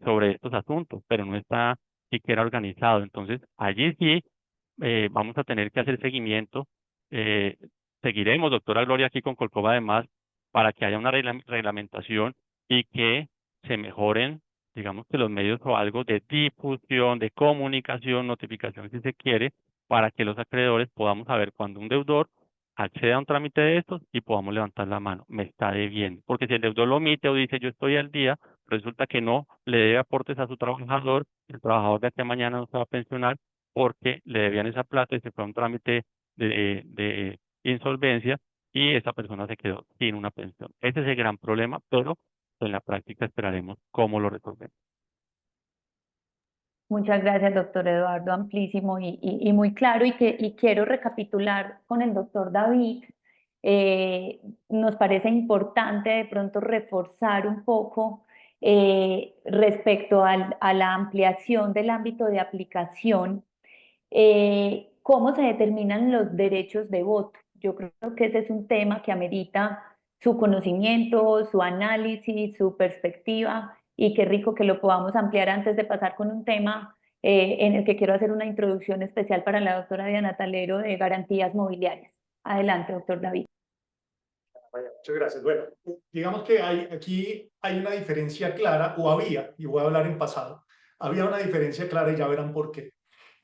sobre estos asuntos, pero no está siquiera organizado. Entonces, allí sí vamos a tener que hacer seguimiento. Eh, Seguiremos, doctora Gloria, aquí con Colcova además, para que haya una reglamentación y que se mejoren, digamos que los medios o algo de difusión, de comunicación, notificación si se quiere, para que los acreedores podamos saber cuando un deudor accede a un trámite de estos y podamos levantar la mano, me está debiendo. Porque si el deudor lo omite o dice yo estoy al día, resulta que no le debe aportes a su trabajador, el trabajador de aquí a mañana no se va a pensionar porque le debían esa plata y se fue a un trámite de insolvencia y esa persona se quedó sin una pensión. Ese es el gran problema, pero en la práctica esperaremos cómo lo resolvemos. Muchas gracias, doctor Eduardo, amplísimo y muy claro. Y quiero recapitular con el doctor David. Nos parece importante de pronto reforzar un poco respecto a la ampliación del ámbito de aplicación, cómo se determinan los derechos de voto. Yo creo que ese es un tema que amerita su conocimiento, su análisis, su perspectiva, y qué rico que lo podamos ampliar antes de pasar con un tema en el que quiero hacer una introducción especial para la doctora Diana Talero de garantías mobiliarias. Adelante, doctor David. Muchas gracias. Bueno, digamos que aquí hay una diferencia clara, o había, y voy a hablar en pasado, había una diferencia clara y ya verán por qué.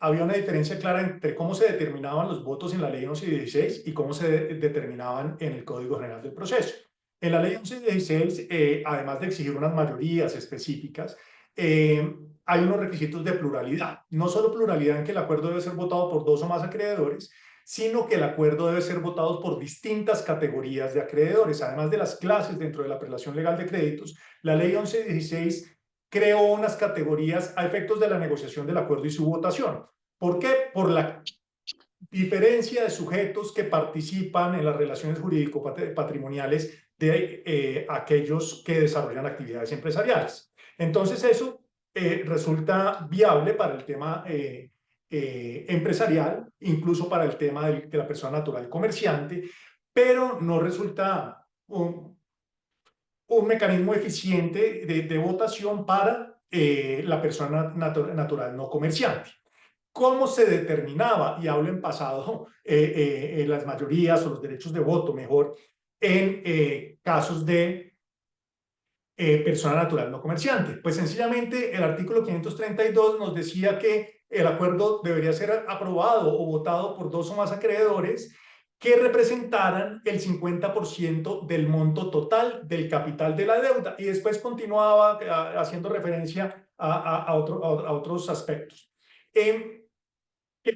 Había una diferencia clara entre cómo se determinaban los votos en la ley 1116 y cómo se determinaban en el Código General del Proceso. En la ley 1116, además de exigir unas mayorías específicas, hay unos requisitos de pluralidad. No solo pluralidad en que el acuerdo debe ser votado por 2 o más acreedores, sino que el acuerdo debe ser votado por distintas categorías de acreedores. Además de las clases dentro de la prelación legal de créditos, la ley 1116 creó unas categorías a efectos de la negociación del acuerdo y su votación. ¿Por qué? Por la diferencia de sujetos que participan en las relaciones jurídico-patrimoniales de aquellos que desarrollan actividades empresariales. Entonces eso resulta viable para el tema empresarial, incluso para el tema de la persona natural comerciante, pero no resulta un mecanismo eficiente de votación para la persona natural no comerciante. ¿Cómo se determinaba? Y hablo en pasado, las mayorías o los derechos de voto, mejor, en casos de persona natural no comerciante. Pues sencillamente el artículo 532 nos decía que el acuerdo debería ser aprobado o votado por 2 o más acreedores que representaran el 50% del monto total del capital de la deuda. Y después continuaba haciendo referencia a otros aspectos. ¿Qué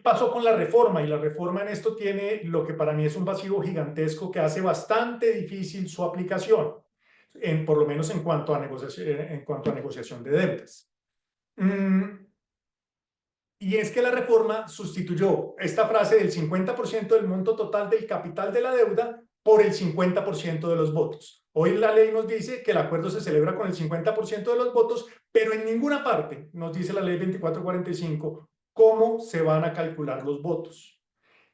pasó con la reforma? Y la reforma en esto tiene lo que para mí es un vacío gigantesco que hace bastante difícil su aplicación, por lo menos en cuanto a negociación de deudas. Y es que la reforma sustituyó esta frase del 50% del monto total del capital de la deuda por el 50% de los votos. Hoy la ley nos dice que el acuerdo se celebra con el 50% de los votos, pero en ninguna parte nos dice la ley 2445 cómo se van a calcular los votos.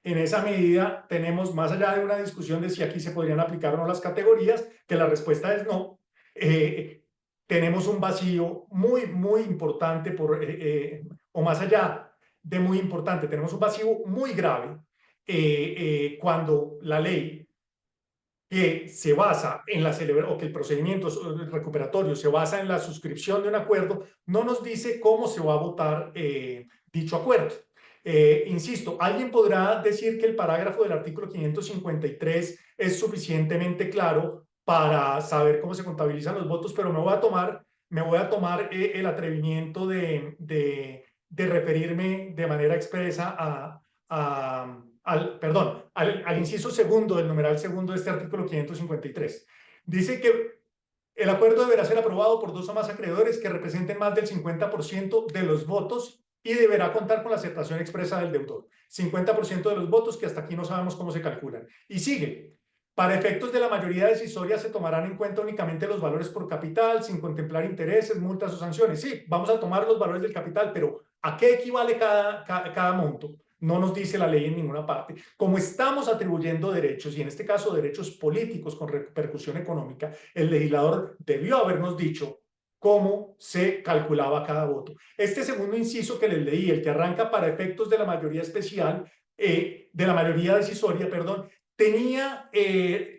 En esa medida tenemos, más allá de una discusión de si aquí se podrían aplicar o no las categorías, que la respuesta es no, tenemos un vacío muy, muy importante, o más allá de muy importante, tenemos un vacío muy grave cuando la ley que se basa en la celebración, o que el procedimiento recuperatorio se basa en la suscripción de un acuerdo, no nos dice cómo se va a votar dicho acuerdo. Insisto, alguien podrá decir que el parágrafo del artículo 553 es suficientemente claro para saber cómo se contabilizan los votos, pero me voy a tomar el atrevimiento de referirme de manera expresa al inciso segundo del numeral segundo de este artículo 553. Dice que El acuerdo deberá ser aprobado por 2 o más acreedores que representen más del 50% de los votos y deberá contar con la aceptación expresa del deudor. 50% de los votos, que hasta aquí no sabemos cómo se calculan. Y sigue. Para efectos de la mayoría decisoria se tomarán en cuenta únicamente los valores por capital, sin contemplar intereses, multas o sanciones. Sí, vamos a tomar los valores del capital, pero ¿a qué equivale cada monto? No nos dice la ley en ninguna parte. Como estamos atribuyendo derechos, y en este caso derechos políticos con repercusión económica, el legislador debió habernos dicho cómo se calculaba cada voto. Este segundo inciso que les leí, el que arranca para efectos de la mayoría especial, de la mayoría decisoria, perdón, tenía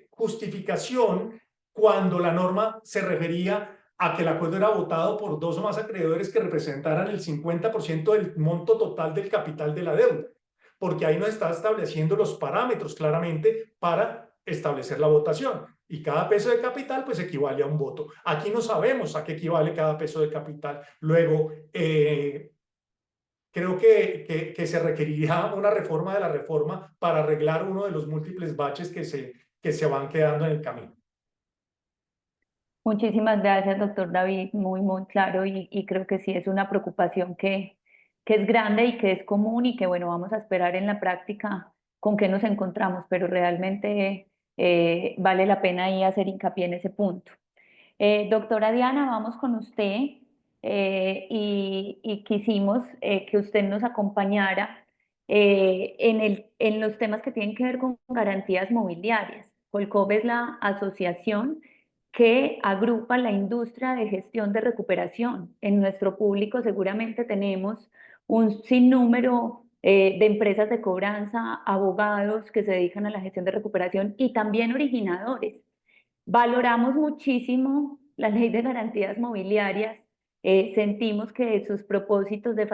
justificación cuando la norma se refería a que el acuerdo era votado por 2 o más acreedores que representaran el 50% del monto total del capital de la deuda, porque ahí nos está estableciendo los parámetros claramente para establecer la votación. Y cada peso de capital pues equivale a un voto. Aquí no sabemos a qué equivale cada peso de capital. Luego, creo que se requeriría una reforma de la reforma para arreglar uno de los múltiples baches que se van quedando en el camino. Muchísimas gracias, doctor David, muy claro y creo que sí es una preocupación que es grande y que es común y que bueno, vamos a esperar en la práctica con qué nos encontramos, pero realmente vale la pena ahí hacer hincapié en ese punto. Doctora Diana, vamos con usted y quisimos que usted nos acompañara en los temas que tienen que ver con garantías mobiliarias. Colcov es la asociación que agrupa la industria de gestión de recuperación. En nuestro público seguramente tenemos un sinnúmero de empresas de cobranza, abogados que se dedican a la gestión de recuperación y también originadores. Valoramos muchísimo la ley de garantías mobiliarias, sentimos que sus propósitos de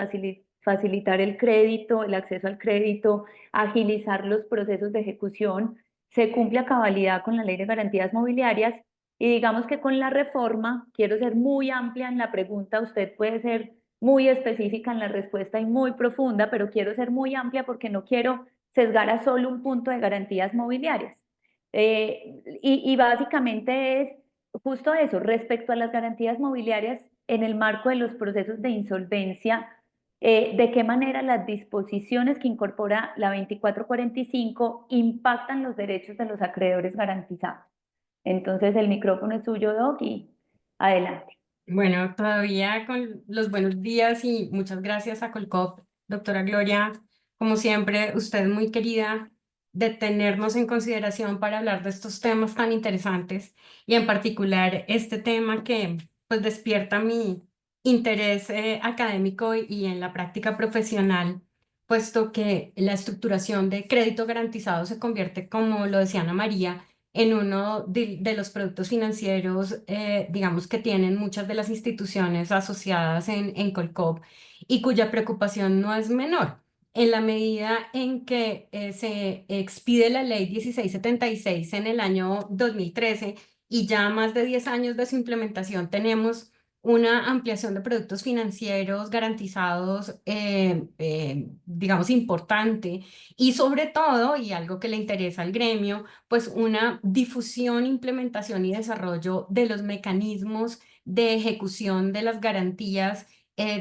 facilitar el crédito, el acceso al crédito, agilizar los procesos de ejecución, se cumple a cabalidad con la ley de garantías mobiliarias y digamos que con la reforma, quiero ser muy amplia en la pregunta, usted puede ser muy específica en la respuesta y muy profunda, pero quiero ser muy amplia porque no quiero sesgar a solo un punto de garantías mobiliarias. Y básicamente es justo eso, respecto a las garantías mobiliarias en el marco de los procesos de insolvencia, de qué manera las disposiciones que incorpora la 2445 impactan los derechos de los acreedores garantizados. Entonces el micrófono es suyo, Doc, y adelante. Bueno, todavía con los buenos días y muchas gracias a Colcov, doctora Gloria, como siempre, usted es muy querida de tenernos en consideración para hablar de estos temas tan interesantes y en particular este tema que pues despierta mi interés académico y en la práctica profesional, puesto que la estructuración de crédito garantizado se convierte, como lo decía Ana María, en uno de los productos financieros, digamos, que tienen muchas de las instituciones asociadas en Colcov y cuya preocupación no es menor. En la medida en que se expide la ley 1676 en el año 2013 y ya más de 10 años de su implementación, tenemos una ampliación de productos financieros garantizados, digamos, importante y sobre todo, y algo que le interesa al gremio, pues una difusión, implementación y desarrollo de los mecanismos de ejecución de las garantías,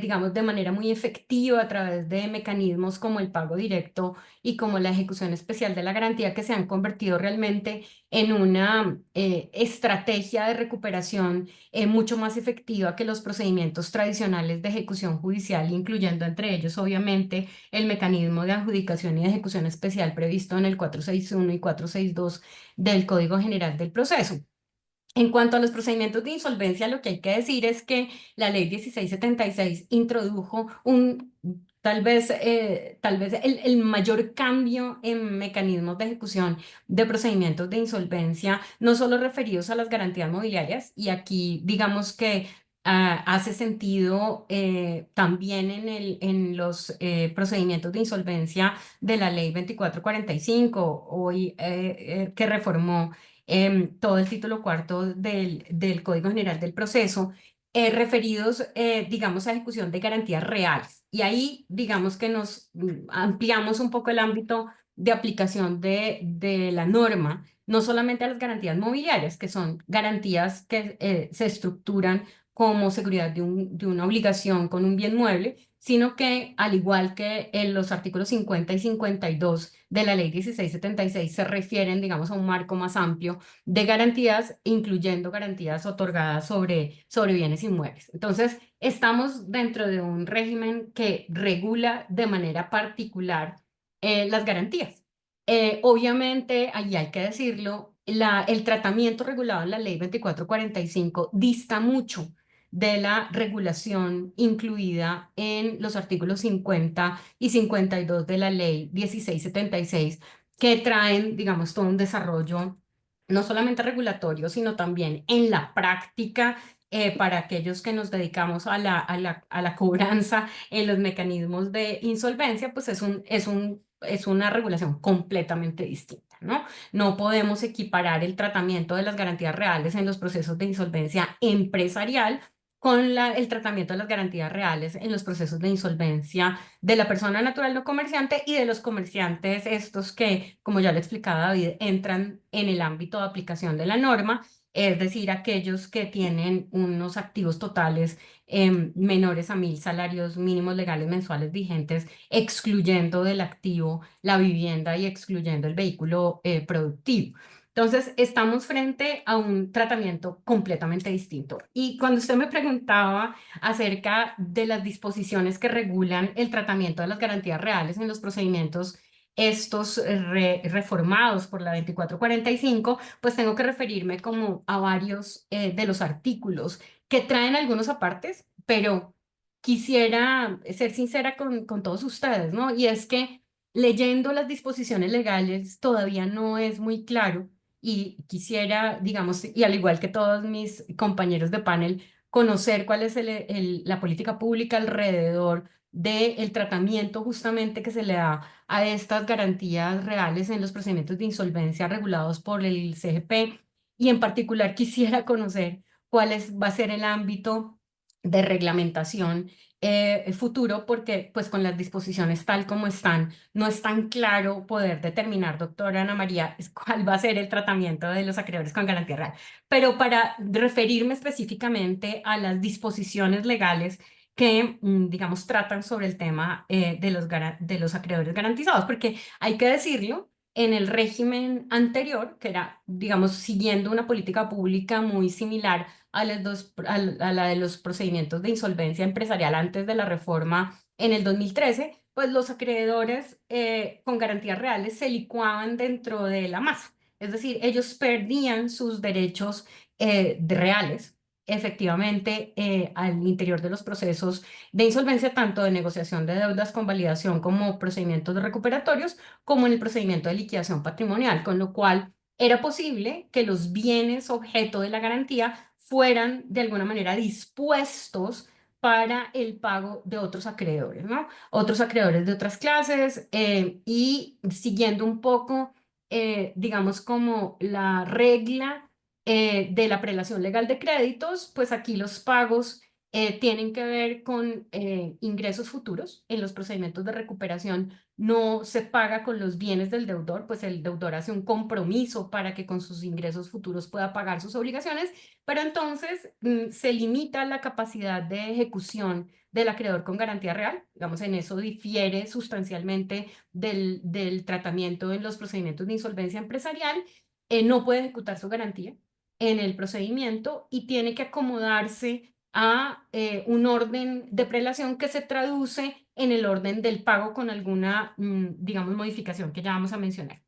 digamos, de manera muy efectiva a través de mecanismos como el pago directo y como la ejecución especial de la garantía, que se han convertido realmente en una estrategia de recuperación mucho más efectiva que los procedimientos tradicionales de ejecución judicial, incluyendo entre ellos, obviamente, el mecanismo de adjudicación y de ejecución especial previsto en el 461 y 462 del Código General del Proceso. En cuanto a los procedimientos de insolvencia, lo que hay que decir es que la ley 1676 introdujo tal vez el mayor cambio en mecanismos de ejecución de procedimientos de insolvencia, no solo referidos a las garantías mobiliarias, y aquí digamos que hace sentido también en los procedimientos de insolvencia de la ley 2445, hoy que reformó todo el título cuarto del Código General del Proceso, referidos, digamos, a ejecución de garantías reales. Y ahí, digamos que nos ampliamos un poco el ámbito de aplicación de la norma no solamente a las garantías mobiliarias, que son garantías que se estructuran como seguridad de una obligación con un bien mueble, sino que al igual que en los artículos 50 y 52 de la ley 1676 se refieren, digamos, a un marco más amplio de garantías, incluyendo garantías otorgadas sobre bienes inmuebles. Entonces, estamos dentro de un régimen que regula de manera particular las garantías. Obviamente, allí hay que decirlo, el tratamiento regulado en la ley 2445 dista mucho de la regulación incluida en los artículos 50 y 52 de la ley 1676, que traen, digamos, todo un desarrollo no solamente regulatorio, sino también en la práctica para aquellos que nos dedicamos a la cobranza en los mecanismos de insolvencia, pues es una regulación completamente distinta, ¿no? No podemos equiparar el tratamiento de las garantías reales en los procesos de insolvencia empresarial con el tratamiento de las garantías reales en los procesos de insolvencia de la persona natural no comerciante y de los comerciantes estos que, como ya le explicaba David, entran en el ámbito de aplicación de la norma, es decir, aquellos que tienen unos activos totales menores a 1.000 salarios mínimos legales mensuales vigentes, excluyendo del activo la vivienda y excluyendo el vehículo productivo. Entonces, estamos frente a un tratamiento completamente distinto. Y cuando usted me preguntaba acerca de las disposiciones que regulan el tratamiento de las garantías reales en los procedimientos estos reformados por la 2445, pues tengo que referirme como a varios de los artículos que traen algunos apartes, pero quisiera ser sincera con todos ustedes, ¿no? Y es que leyendo las disposiciones legales todavía no es muy claro y quisiera, digamos, y al igual que todos mis compañeros de panel, conocer cuál es la política pública alrededor del tratamiento justamente que se le da a estas garantías reales en los procedimientos de insolvencia regulados por el CGP y en particular quisiera conocer va a ser el ámbito de reglamentación futuro porque pues con las disposiciones tal como están no es tan claro poder determinar, doctora Ana María, cuál va a ser el tratamiento de los acreedores con garantía real. Pero para referirme específicamente a las disposiciones legales que, digamos, tratan sobre el tema de los acreedores garantizados, porque hay que decirlo, en el régimen anterior, que era, digamos, siguiendo una política pública muy similar a la de los procedimientos de insolvencia empresarial antes de la reforma en el 2013, pues los acreedores con garantías reales se licuaban dentro de la masa. Es decir, ellos perdían sus derechos reales efectivamente al interior de los procesos de insolvencia, tanto de negociación de deudas con validación como procedimientos recuperatorios, como en el procedimiento de liquidación patrimonial, con lo cual era posible que los bienes objeto de la garantía fueran de alguna manera dispuestos para el pago de otros acreedores, ¿no? Otros acreedores de otras clases y siguiendo un poco, digamos, como la regla de la prelación legal de créditos, pues aquí los pagos tienen que ver con ingresos futuros. En los procedimientos de recuperación no se paga con los bienes del deudor, pues el deudor hace un compromiso para que con sus ingresos futuros pueda pagar sus obligaciones, pero entonces se limita la capacidad de ejecución del acreedor con garantía real. Digamos, en eso difiere sustancialmente del tratamiento en los procedimientos de insolvencia empresarial. No puede ejecutar su garantía en el procedimiento y tiene que acomodarse a un orden de prelación que se traduce en el orden del pago con alguna, digamos, modificación que ya vamos a mencionar.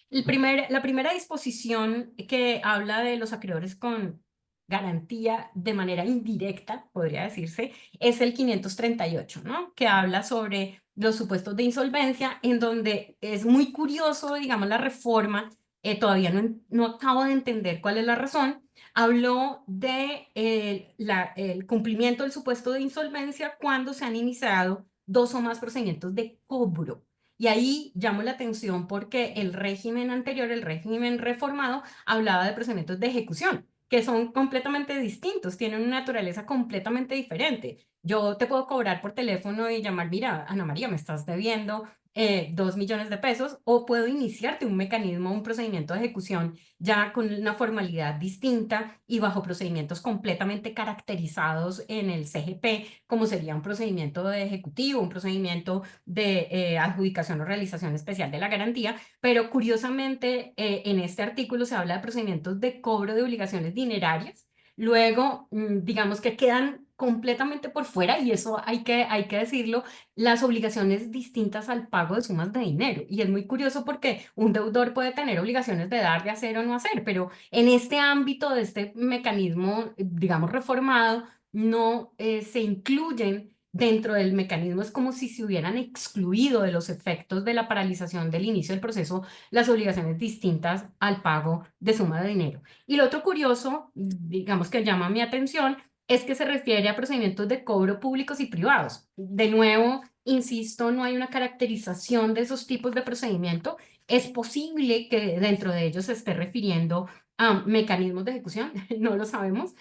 La primera disposición que habla de los acreedores con garantía de manera indirecta, podría decirse, es el 538, ¿no? Que habla sobre los supuestos de insolvencia, en donde es muy curioso, digamos, la reforma, todavía no acabo de entender cuál es la razón, habló de el cumplimiento del supuesto de insolvencia cuando se han iniciado 2 o más procedimientos de cobro. Y ahí llamo la atención porque el régimen anterior, el régimen reformado, hablaba de procedimientos de ejecución, que son completamente distintos, tienen una naturaleza completamente diferente. Yo te puedo cobrar por teléfono y llamar, mira, Ana María, me estás debiendo 2 millones de pesos, o puedo iniciarte un mecanismo, un procedimiento de ejecución ya con una formalidad distinta y bajo procedimientos completamente caracterizados en el CGP, como sería un procedimiento de ejecutivo, un procedimiento de adjudicación o realización especial de la garantía, pero curiosamente en este artículo se habla de procedimientos de cobro de obligaciones dinerarias. Luego, digamos que quedan completamente por fuera, y eso hay que decirlo, las obligaciones distintas al pago de sumas de dinero. Y es muy curioso porque un deudor puede tener obligaciones de dar, de hacer o no hacer, pero en este ámbito de este mecanismo, digamos, reformado, no se incluyen dentro del mecanismo. Es como si se hubieran excluido de los efectos de la paralización del inicio del proceso las obligaciones distintas al pago de suma de dinero. Y lo otro curioso, digamos, que llama mi atención, es que se refiere a procedimientos de cobro públicos y privados. De nuevo, insisto, no hay una caracterización de esos tipos de procedimiento. Es posible que dentro de ellos se esté refiriendo a mecanismos de ejecución, no lo sabemos,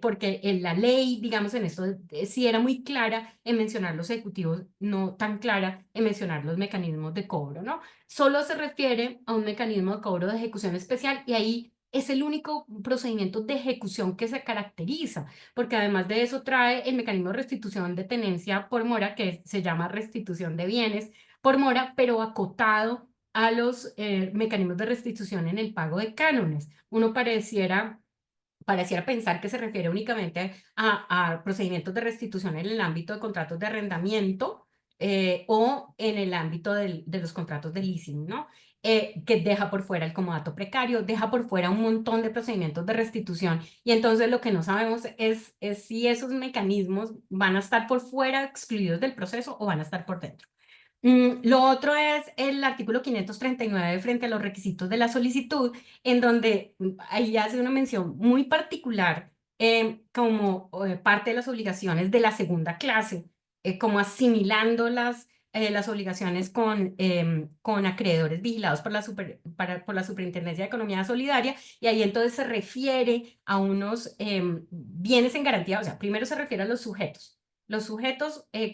porque en la ley, digamos, en esto sí era muy clara en mencionar los ejecutivos, no tan clara en mencionar los mecanismos de cobro, ¿no? Solo se refiere a un mecanismo de cobro de ejecución especial, y ahí es el único procedimiento de ejecución que se caracteriza, porque además de eso trae el mecanismo de restitución de tenencia por mora, que se llama restitución de bienes por mora, pero acotado a los mecanismos de restitución en el pago de cánones. Uno pareciera pensar que se refiere únicamente a procedimientos de restitución en el ámbito de contratos de arrendamiento o en el ámbito de los contratos de leasing, ¿no? Que deja por fuera el comodato precario, deja por fuera un montón de procedimientos de restitución, y entonces lo que no sabemos es si esos mecanismos van a estar por fuera, excluidos del proceso, o van a estar por dentro. Lo otro es el artículo 539 frente a los requisitos de la solicitud, en donde ahí hace una mención muy particular como parte de las obligaciones de la segunda clase, como asimilando las obligaciones con acreedores vigilados por por la Superintendencia de Economía Solidaria, y ahí entonces se refiere a unos bienes en garantía. O sea, primero se refiere a los sujetos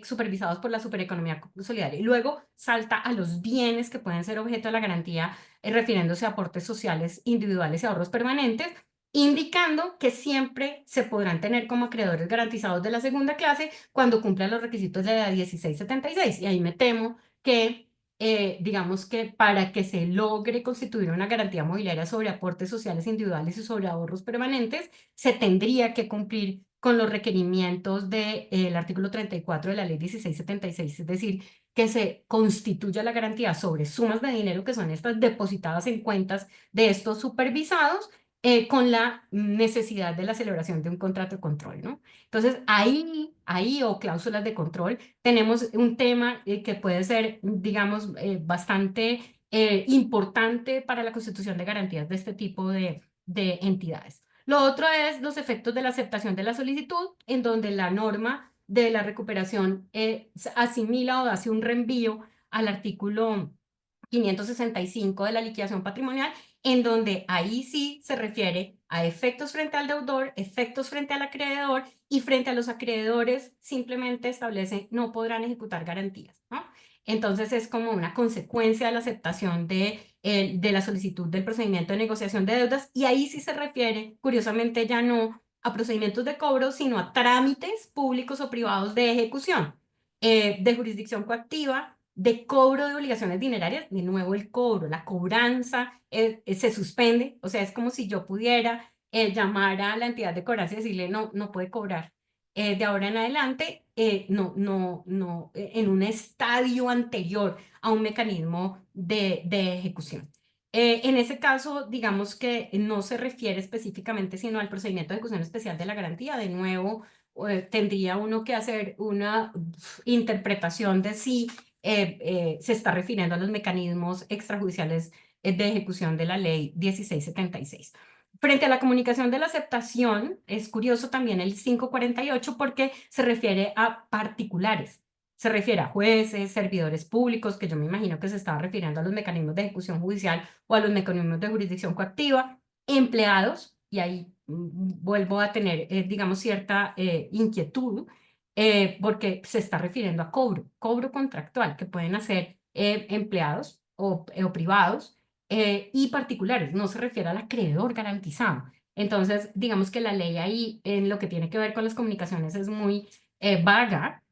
supervisados por la Supereconomía Solidaria, y luego salta a los bienes que pueden ser objeto de la garantía, refiriéndose a aportes sociales individuales y ahorros permanentes, indicando que siempre se podrán tener como acreedores garantizados de la segunda clase cuando cumplan los requisitos de la 1676. Y ahí me temo que, digamos que para que se logre constituir una garantía mobiliaria sobre aportes sociales individuales y sobre ahorros permanentes, se tendría que cumplir con los requerimientos del artículo 34 de la ley 1676, es decir, que se constituya la garantía sobre sumas de dinero que son estas depositadas en cuentas de estos supervisados, con la necesidad de la celebración de un contrato de control, ¿no? Entonces, ahí o cláusulas de control, tenemos un tema que puede ser, digamos, bastante importante para la constitución de garantías de este tipo de entidades. Lo otro es los efectos de la aceptación de la solicitud, en donde la norma de la recuperación asimila o hace un reenvío al artículo 565 de la liquidación patrimonial, en donde ahí sí se refiere a efectos frente al deudor, efectos frente al acreedor, y frente a los acreedores simplemente establece no podrán ejecutar garantías, ¿no? Entonces es como una consecuencia de la aceptación de la solicitud del procedimiento de negociación de deudas, y ahí sí se refiere, curiosamente, ya no a procedimientos de cobro, sino a trámites públicos o privados de ejecución, de jurisdicción coactiva, de cobro de obligaciones dinerarias. De nuevo, el cobro, la cobranza se suspende. O sea, es como si yo pudiera llamar a la entidad de cobranza y decirle, no, no puede cobrar. De ahora en adelante, en un estadio anterior a un mecanismo de ejecución. En ese caso, digamos que no se refiere específicamente sino al procedimiento de ejecución especial de la garantía. De nuevo, tendría uno que hacer una interpretación de si se está refiriendo a los mecanismos extrajudiciales de ejecución de la ley 1676. Frente a la comunicación de la aceptación, es curioso también el 548, porque se refiere a particulares. Se refiere a jueces, servidores públicos, que yo me imagino que se estaba refiriendo a los mecanismos de ejecución judicial o a los mecanismos de jurisdicción coactiva, empleados, y ahí vuelvo a tener, digamos, cierta inquietud, porque se está refiriendo a cobro contractual que pueden hacer empleados o privados y particulares, no se refiere al acreedor garantizado. Entonces, digamos que la ley ahí en lo que tiene que ver con las comunicaciones es muy vaga,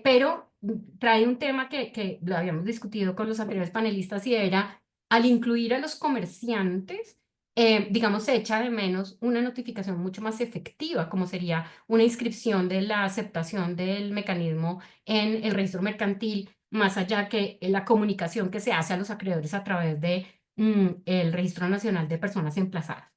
pero trae un tema que lo habíamos discutido con los anteriores panelistas y era, al incluir a los comerciantes, digamos, se echa de menos una notificación mucho más efectiva, como sería una inscripción de la aceptación del mecanismo en el registro mercantil, más allá que la comunicación que se hace a los acreedores a través de el Registro Nacional de Personas Emplazadas.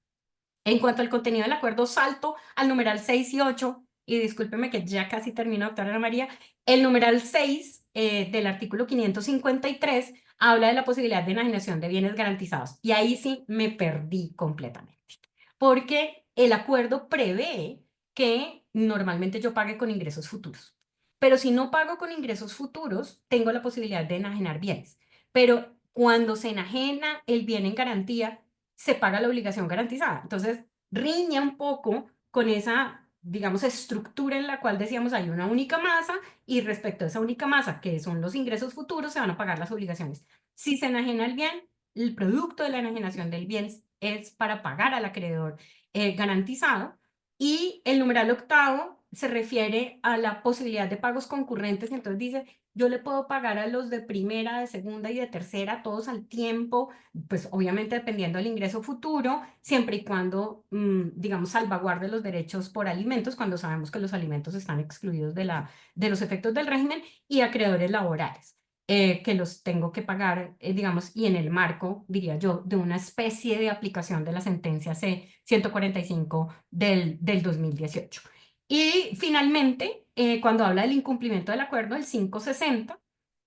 En cuanto al contenido del acuerdo, salto al numeral 6 y 8, y discúlpeme que ya casi termino, doctora Ana María. El numeral 6 del artículo 553 habla de la posibilidad de enajenación de bienes garantizados, y ahí sí me perdí completamente, porque el acuerdo prevé que normalmente yo pague con ingresos futuros, pero si no pago con ingresos futuros, tengo la posibilidad de enajenar bienes, pero cuando se enajena el bien en garantía, se paga la obligación garantizada. Entonces, riña un poco con esa, digamos, estructura en la cual decíamos hay una única masa y respecto a esa única masa, que son los ingresos futuros, se van a pagar las obligaciones. Si se enajena el bien, el producto de la enajenación del bien es para pagar al acreedor garantizado. Y el numeral octavo se refiere a la posibilidad de pagos concurrentes. Entonces dice, yo le puedo pagar a los de primera, de segunda y de tercera, todos al tiempo, pues obviamente dependiendo del ingreso futuro, siempre y cuando, digamos, salvaguarde los derechos por alimentos, cuando sabemos que los alimentos están excluidos de los efectos del régimen, y acreedores laborales, que los tengo que pagar, digamos, y en el marco, diría yo, de una especie de aplicación de la sentencia C-145 del 2018. Y finalmente, cuando habla del incumplimiento del acuerdo, el 560,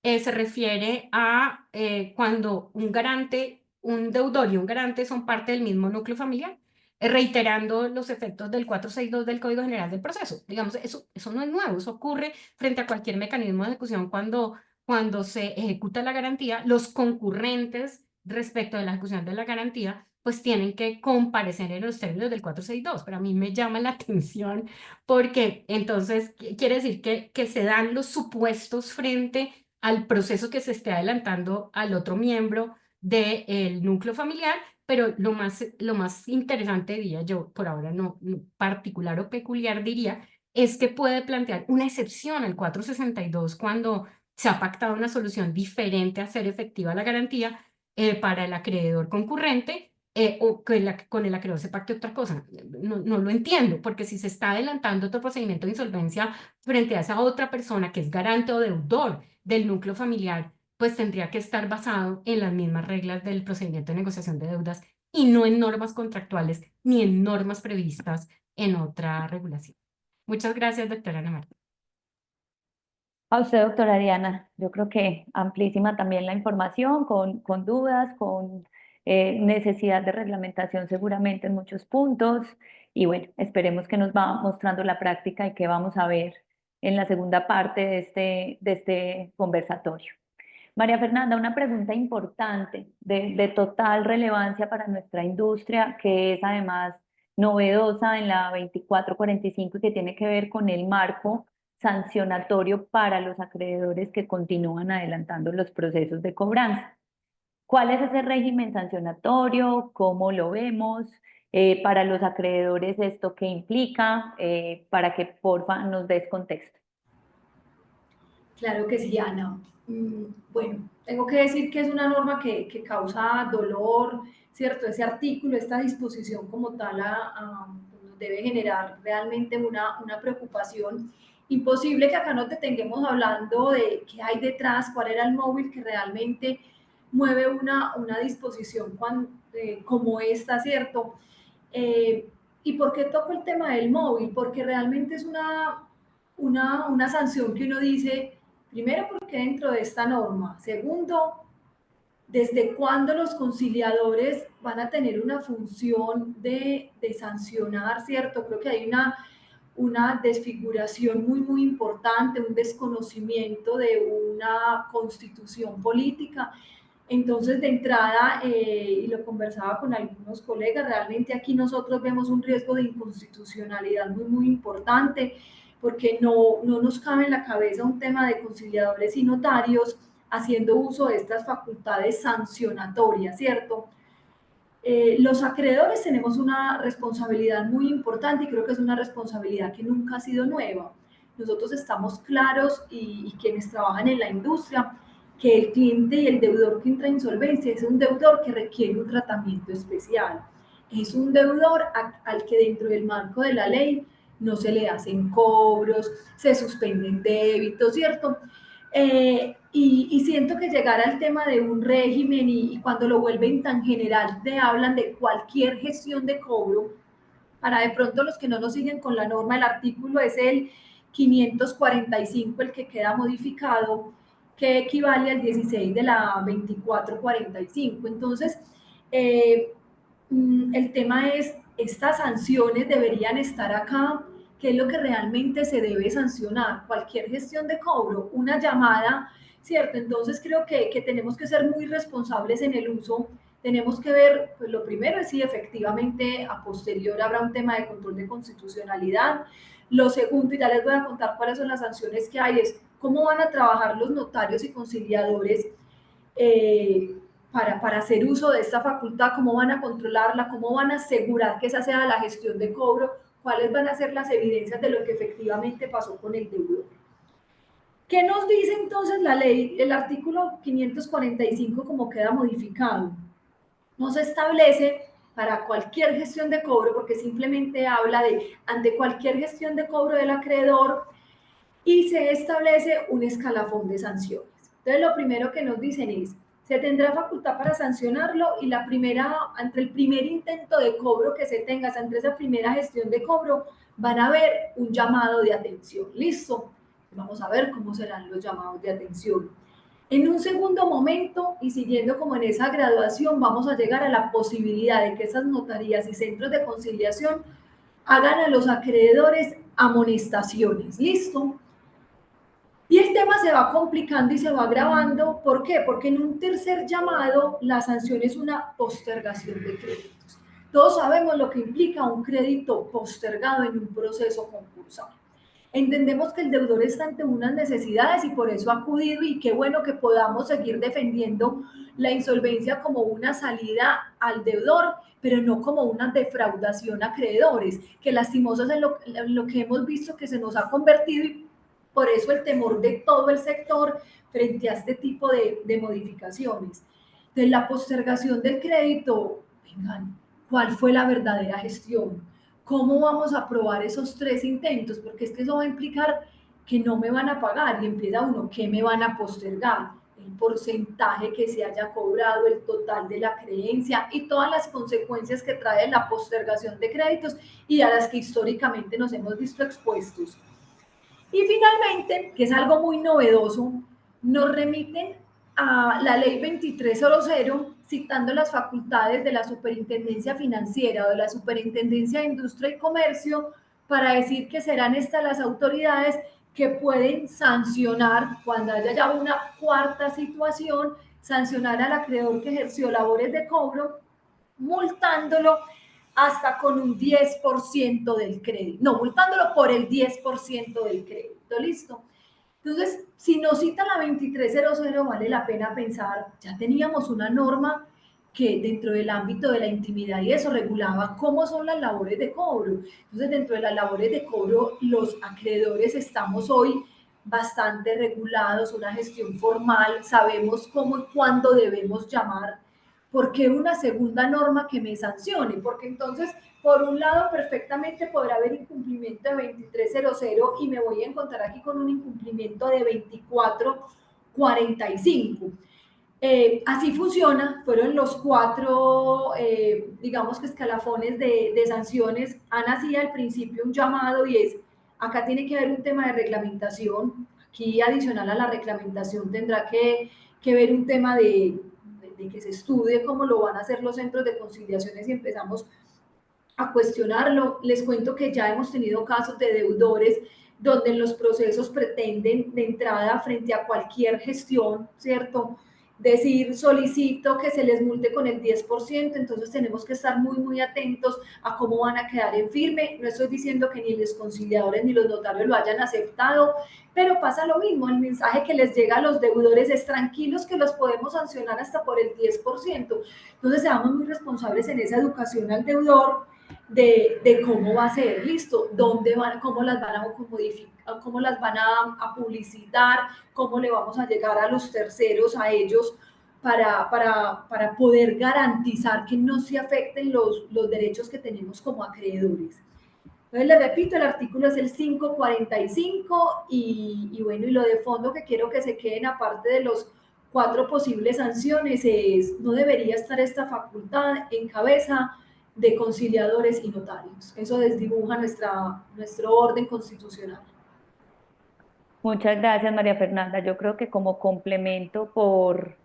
se refiere a cuando un garante, un deudor y un garante son parte del mismo núcleo familiar, reiterando los efectos del 462 del Código General del Proceso. Digamos, eso no es nuevo, eso ocurre frente a cualquier mecanismo de ejecución cuando se ejecuta la garantía, los concurrentes respecto de la ejecución de la garantía, pues tienen que comparecer en los términos del 462, pero a mí me llama la atención porque entonces quiere decir que se dan los supuestos frente al proceso que se esté adelantando al otro miembro del núcleo familiar, pero lo más interesante, diría yo, por ahora no particular o peculiar diría, es que puede plantear una excepción al 462 cuando se ha pactado una solución diferente a hacer efectiva la garantía para el acreedor concurrente o que con el acreedor se pacte otra cosa. No lo entiendo, porque si se está adelantando otro procedimiento de insolvencia frente a esa otra persona que es garante o deudor del núcleo familiar, pues tendría que estar basado en las mismas reglas del procedimiento de negociación de deudas y no en normas contractuales ni en normas previstas en otra regulación. Muchas gracias, doctora Ana María. A usted, doctora Diana, yo creo que amplísima también la información, con dudas, con necesidad de reglamentación seguramente en muchos puntos. Y bueno, esperemos que nos va mostrando la práctica y que vamos a ver en la segunda parte de este conversatorio. María Fernanda, una pregunta importante de total relevancia para nuestra industria, que es además novedosa en la 2445 y que tiene que ver con el marco sancionatorio para los acreedores que continúan adelantando los procesos de cobranza. ¿Cuál es ese régimen sancionatorio? ¿Cómo lo vemos? Para los acreedores, ¿esto qué implica? Para que porfa nos des contexto. Claro que sí, Ana. Bueno, tengo que decir que es una norma que causa dolor, ¿cierto? Ese artículo, esta disposición como tal, nos debe generar realmente una preocupación. Imposible que acá no te tengamos hablando de qué hay detrás, cuál era el móvil que realmente mueve una disposición como esta, ¿cierto? ¿Y por qué toco el tema del móvil? Porque realmente es una sanción que uno dice, primero, porque dentro de esta norma. Segundo, ¿desde cuándo los conciliadores van a tener una función de sancionar, cierto? Creo que hay una desfiguración muy importante, un desconocimiento de una constitución política. Entonces, de entrada, y lo conversaba con algunos colegas, realmente aquí nosotros vemos un riesgo de inconstitucionalidad muy importante. porque no nos cabe en la cabeza un tema de conciliadores y notarios haciendo uso de estas facultades sancionatorias, ¿cierto? Los acreedores tenemos una responsabilidad muy importante y creo que es una responsabilidad que nunca ha sido nueva. Nosotros estamos claros y quienes trabajan en la industria que el cliente y el deudor que entra en insolvencia es un deudor que requiere un tratamiento especial. Es un deudor al que dentro del marco de la ley no se le hacen cobros, se suspenden débitos, ¿cierto? Y siento que llegar al tema de un régimen y cuando lo vuelven tan general, hablan de cualquier gestión de cobro, para de pronto los que no nos siguen con la norma, el artículo es el 545, el que queda modificado, que equivale al 16 de la 2445. Entonces, el tema es, estas sanciones deberían estar acá, que es lo que realmente se debe sancionar. Cualquier gestión de cobro, una llamada, ¿cierto? Entonces creo que tenemos que ser muy responsables en el uso. Tenemos que ver, pues lo primero es si efectivamente a posterior habrá un tema de control de constitucionalidad. Lo segundo, y ya les voy a contar cuáles son las sanciones que hay, es cómo van a trabajar los notarios y conciliadores para hacer uso de esta facultad, cómo van a controlarla, cómo van a asegurar que esa sea la gestión de cobro, cuáles van a ser las evidencias de lo que efectivamente pasó con el deudor. ¿Qué nos dice entonces la ley? El artículo 545, como queda modificado, nos establece para cualquier gestión de cobro, porque simplemente habla de ante cualquier gestión de cobro del acreedor, y se establece un escalafón de sanciones. Entonces, lo primero que nos dicen es, se tendrá facultad para sancionarlo y ante el primer intento de cobro que se tenga, ante esa primera gestión de cobro, van a haber un llamado de atención. ¿Listo? Vamos a ver cómo serán los llamados de atención. En un segundo momento, y siguiendo como en esa graduación, vamos a llegar a la posibilidad de que esas notarías y centros de conciliación hagan a los acreedores amonestaciones. ¿Listo? Y el tema se va complicando y se va agravando. ¿Por qué? Porque en un tercer llamado la sanción es una postergación de créditos. Todos sabemos lo que implica un crédito postergado en un proceso concursal. Entendemos que el deudor está ante unas necesidades y por eso ha acudido, y qué bueno que podamos seguir defendiendo la insolvencia como una salida al deudor, pero no como una defraudación a acreedores, que lastimosas es lo que hemos visto que se nos ha convertido, y por eso el temor de todo el sector frente a este tipo de modificaciones. De la postergación del crédito, vengan, ¿cuál fue la verdadera gestión? ¿Cómo vamos a probar esos 3 intentos? Porque es que eso va a implicar que no me van a pagar y empieza uno, ¿qué me van a postergar? El porcentaje que se haya cobrado, el total de la creencia y todas las consecuencias que trae la postergación de créditos y a las que históricamente nos hemos visto expuestos. Y finalmente, que es algo muy novedoso, nos remiten a la ley 2300, citando las facultades de la Superintendencia Financiera o de la Superintendencia de Industria y Comercio, para decir que serán estas las autoridades que pueden sancionar, cuando haya ya una cuarta situación, sancionar al acreedor que ejerció labores de cobro, multándolo hasta con un 10% del crédito. No, multándolo por el 10% del crédito. ¿Listo? Entonces, si nos cita la 2300, vale la pena pensar, ya teníamos una norma que dentro del ámbito de la intimidad y eso regulaba cómo son las labores de cobro. Entonces, dentro de las labores de cobro, los acreedores estamos hoy bastante regulados, una gestión formal, sabemos cómo y cuándo debemos llamar. ¿Por qué una segunda norma que me sancione? Porque entonces, por un lado, perfectamente podrá haber incumplimiento de 2300 y me voy a encontrar aquí con un incumplimiento de 2445. Así funciona, fueron los 4, digamos que escalafones de sanciones. Ana hacía al principio un llamado y es, acá tiene que haber un tema de reglamentación, aquí adicional a la reglamentación tendrá que ver un tema de que se estudie cómo lo van a hacer los centros de conciliaciones y empezamos a cuestionarlo. Les cuento que ya hemos tenido casos de deudores donde en los procesos pretenden de entrada frente a cualquier gestión, ¿cierto?, decir solicito que se les multe con el 10%, entonces tenemos que estar muy atentos a cómo van a quedar en firme. No estoy diciendo que ni los conciliadores ni los notarios lo hayan aceptado, pero pasa lo mismo, el mensaje que les llega a los deudores es tranquilos que los podemos sancionar hasta por el 10%. Entonces seamos muy responsables en esa educación al deudor de cómo va a ser, listo, dónde van, cómo las van a modificar, cómo las van a publicitar, cómo le vamos a llegar a los terceros, a ellos, para poder garantizar que no se afecten los derechos que tenemos como acreedores. Entonces, le repito, el artículo es el 545 y bueno, y lo de fondo que quiero que se queden, aparte de los 4 posibles sanciones, es no debería estar esta facultad en cabeza de conciliadores y notarios. Eso desdibuja nuestro orden constitucional. Muchas gracias, María Fernanda. Yo creo que como complemento por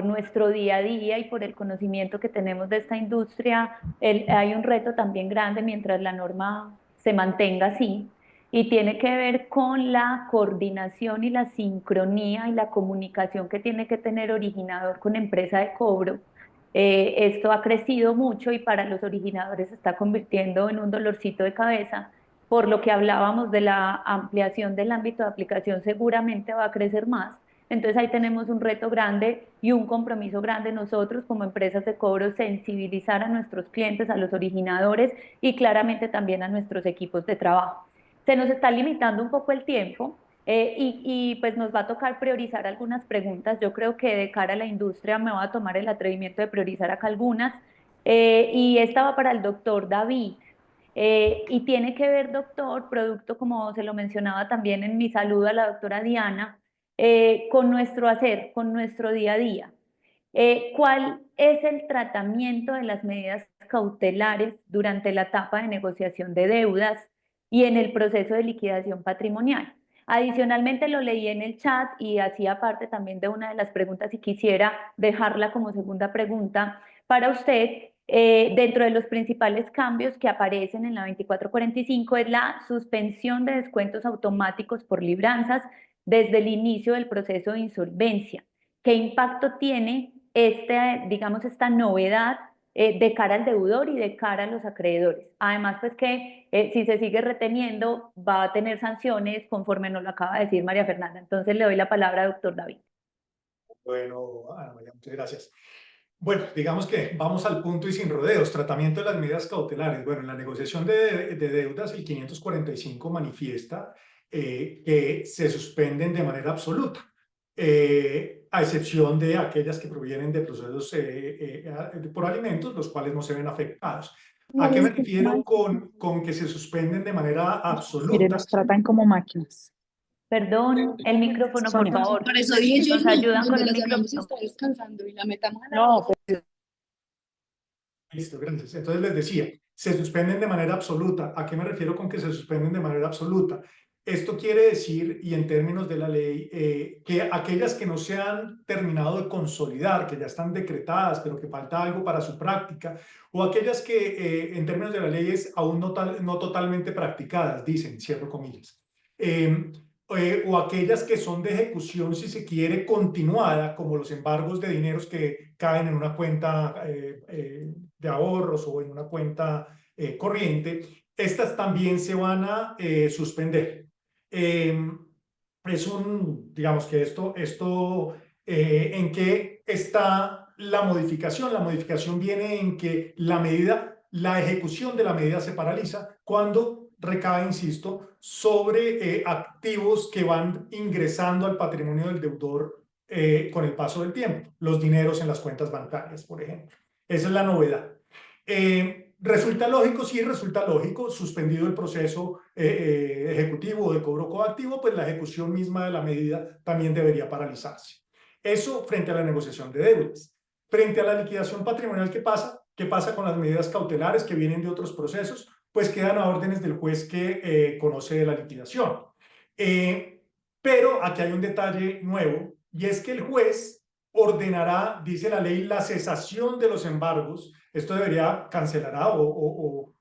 nuestro día a día y por el conocimiento que tenemos de esta industria, hay un reto también grande mientras la norma se mantenga así, y tiene que ver con la coordinación y la sincronía y la comunicación que tiene que tener originador con empresa de cobro. Esto ha crecido mucho y para los originadores se está convirtiendo en un dolorcito de cabeza. Por lo que hablábamos de la ampliación del ámbito de aplicación, seguramente va a crecer más. Entonces ahí tenemos un reto grande y un compromiso grande nosotros como empresas de cobro, sensibilizar a nuestros clientes, a los originadores y claramente también a nuestros equipos de trabajo. Se nos está limitando un poco el tiempo y pues nos va a tocar priorizar algunas preguntas. Yo creo que de cara a la industria me voy a tomar el atrevimiento de priorizar acá algunas y esta va para el doctor David. Y tiene que ver, doctor, producto como se lo mencionaba también en mi saludo a la doctora Diana, con nuestro hacer, con nuestro día a día. ¿Cuál es el tratamiento de las medidas cautelares durante la etapa de negociación de deudas y en el proceso de liquidación patrimonial? Adicionalmente lo leí en el chat y hacía parte también de una de las preguntas y quisiera dejarla como segunda pregunta para usted. Dentro de los principales cambios que aparecen en la 2445 es la suspensión de descuentos automáticos por libranzas desde el inicio del proceso de insolvencia. ¿Qué impacto tiene esta novedad de cara al deudor y de cara a los acreedores? Además, pues que si se sigue reteniendo va a tener sanciones conforme nos lo acaba de decir María Fernanda. Entonces le doy la palabra al doctor David. Bueno, Ana María, muchas gracias. Bueno, digamos que vamos al punto y sin rodeos. Tratamiento de las medidas cautelares. Bueno, en la negociación de deudas, el 545 manifiesta que se suspenden de manera absoluta, a excepción de aquellas que provienen de procesos por alimentos, los cuales no se ven afectados. ¿A qué me refiero con que se suspenden de manera absoluta? Mire, nos tratan como máquinas. Perdón, el micrófono, por favor. Por eso dije yo, Nos ayudan con el las llamamos y micrófono. está descansando y la metamos a la... No, pues, Listo, gracias. Entonces les decía, se suspenden de manera absoluta. ¿A qué me refiero con que se suspenden de manera absoluta? Esto quiere decir, y en términos de la ley, que aquellas que no se han terminado de consolidar, que ya están decretadas, pero que falta algo para su práctica, o aquellas que en términos de la ley es aún no totalmente practicadas, dicen, cierro comillas, o aquellas que son de ejecución, si se quiere, continuada, como los embargos de dineros que caen en una cuenta de ahorros o en una cuenta corriente, estas también se van a suspender. Digamos que ¿en qué está la modificación? La modificación viene en que la ejecución de la medida se paraliza cuando recae, insisto, sobre activos que van ingresando al patrimonio del deudor con el paso del tiempo, los dineros en las cuentas bancarias, por ejemplo. Esa es la novedad. ¿Resulta lógico? Sí, resulta lógico. Suspendido el proceso ejecutivo de cobro coactivo, pues la ejecución misma de la medida también debería paralizarse. Eso frente a la negociación de deudas. Frente a la liquidación patrimonial, ¿qué pasa? ¿Qué pasa con las medidas cautelares que vienen de otros procesos? Pues quedan a órdenes del juez que conoce la liquidación. Pero aquí hay un detalle nuevo, y es que el juez ordenará, dice la ley, la cesación de los embargos. Esto cancelará o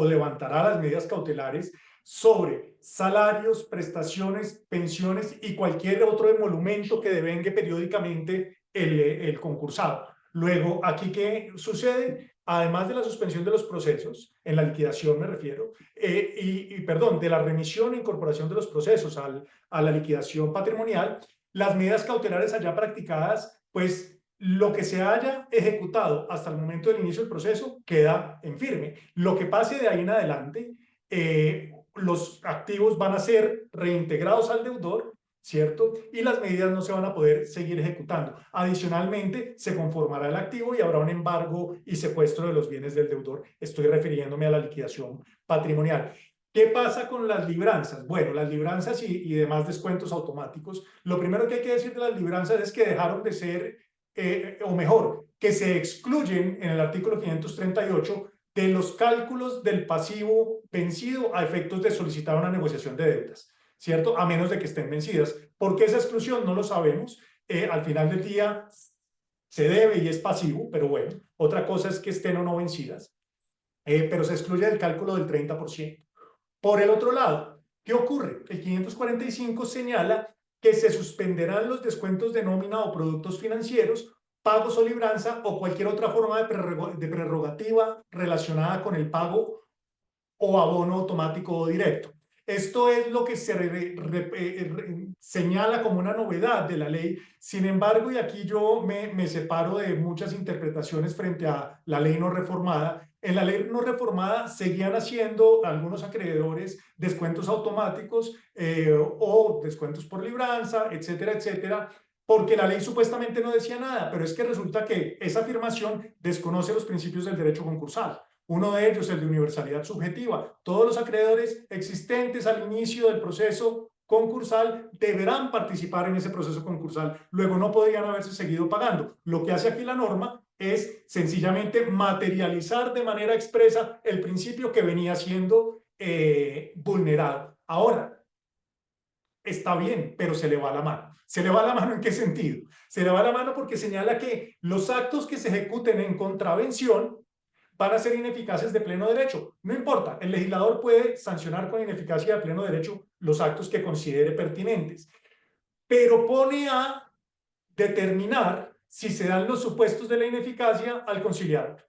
levantará las medidas cautelares sobre salarios, prestaciones, pensiones y cualquier otro emolumento que devengue periódicamente el concursado. Luego, aquí, ¿qué sucede? Además de la suspensión de los procesos, en la liquidación me refiero, perdón, de la remisión e incorporación de los procesos a la liquidación patrimonial, las medidas cautelares allá practicadas, pues lo que se haya ejecutado hasta el momento del inicio del proceso queda en firme. Lo que pase de ahí en adelante, los activos van a ser reintegrados al deudor, ¿cierto? Y las medidas no se van a poder seguir ejecutando. Adicionalmente, se conformará el activo y habrá un embargo y secuestro de los bienes del deudor. Estoy refiriéndome a la liquidación patrimonial. ¿Qué pasa con las libranzas? Bueno, las libranzas y demás descuentos automáticos, lo primero que hay que decir de las libranzas es que dejaron de ser, o mejor, que se excluyen en el artículo 538 de los cálculos del pasivo vencido a efectos de solicitar una negociación de deudas, ¿cierto? A menos de que estén vencidas. ¿Por qué esa exclusión? No lo sabemos. Al final del día se debe y es pasivo, pero bueno, otra cosa es que estén o no vencidas, pero se excluye del cálculo del 30%. Por el otro lado, ¿qué ocurre? El 545 señala que se suspenderán los descuentos de nómina o productos financieros, pagos o libranza o cualquier otra forma de prerrogativa relacionada con el pago o abono automático o directo. Esto es lo que se señala como una novedad de la ley. Sin embargo, y aquí yo me separo de muchas interpretaciones frente a la ley no reformada. En la ley no reformada seguían haciendo algunos acreedores descuentos automáticos o descuentos por libranza, etcétera, etcétera, porque la ley supuestamente no decía nada, pero es que resulta que esa afirmación desconoce los principios del derecho concursal. Uno de ellos, el de universalidad subjetiva. Todos los acreedores existentes al inicio del proceso concursal deberán participar en ese proceso concursal. Luego no podrían haberse seguido pagando. Lo que hace aquí la norma es sencillamente materializar de manera expresa el principio que venía siendo vulnerado. Ahora, está bien, pero se le va la mano. ¿Se le va la mano en qué sentido? Se le va la mano porque señala que los actos que se ejecuten en contravención van a ser ineficaces de pleno derecho. No importa, el legislador puede sancionar con ineficacia de pleno derecho los actos que considere pertinentes, pero pone a determinar si se dan los supuestos de la ineficacia al conciliador.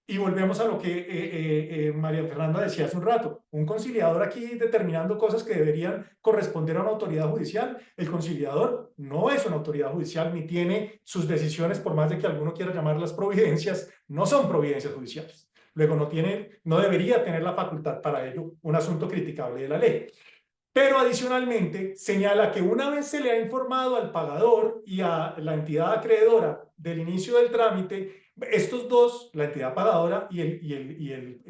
Y volvemos a lo que María Fernanda decía hace un rato, un conciliador aquí determinando cosas que deberían corresponder a una autoridad judicial. El conciliador no es una autoridad judicial ni tiene sus decisiones, por más de que alguno quiera llamarlas providencias, no son providencias judiciales. Luego no debería tener la facultad para ello, un asunto criticable de la ley. Pero adicionalmente señala que una vez se le ha informado al pagador y a la entidad acreedora del inicio del trámite, estos dos, la entidad pagadora y el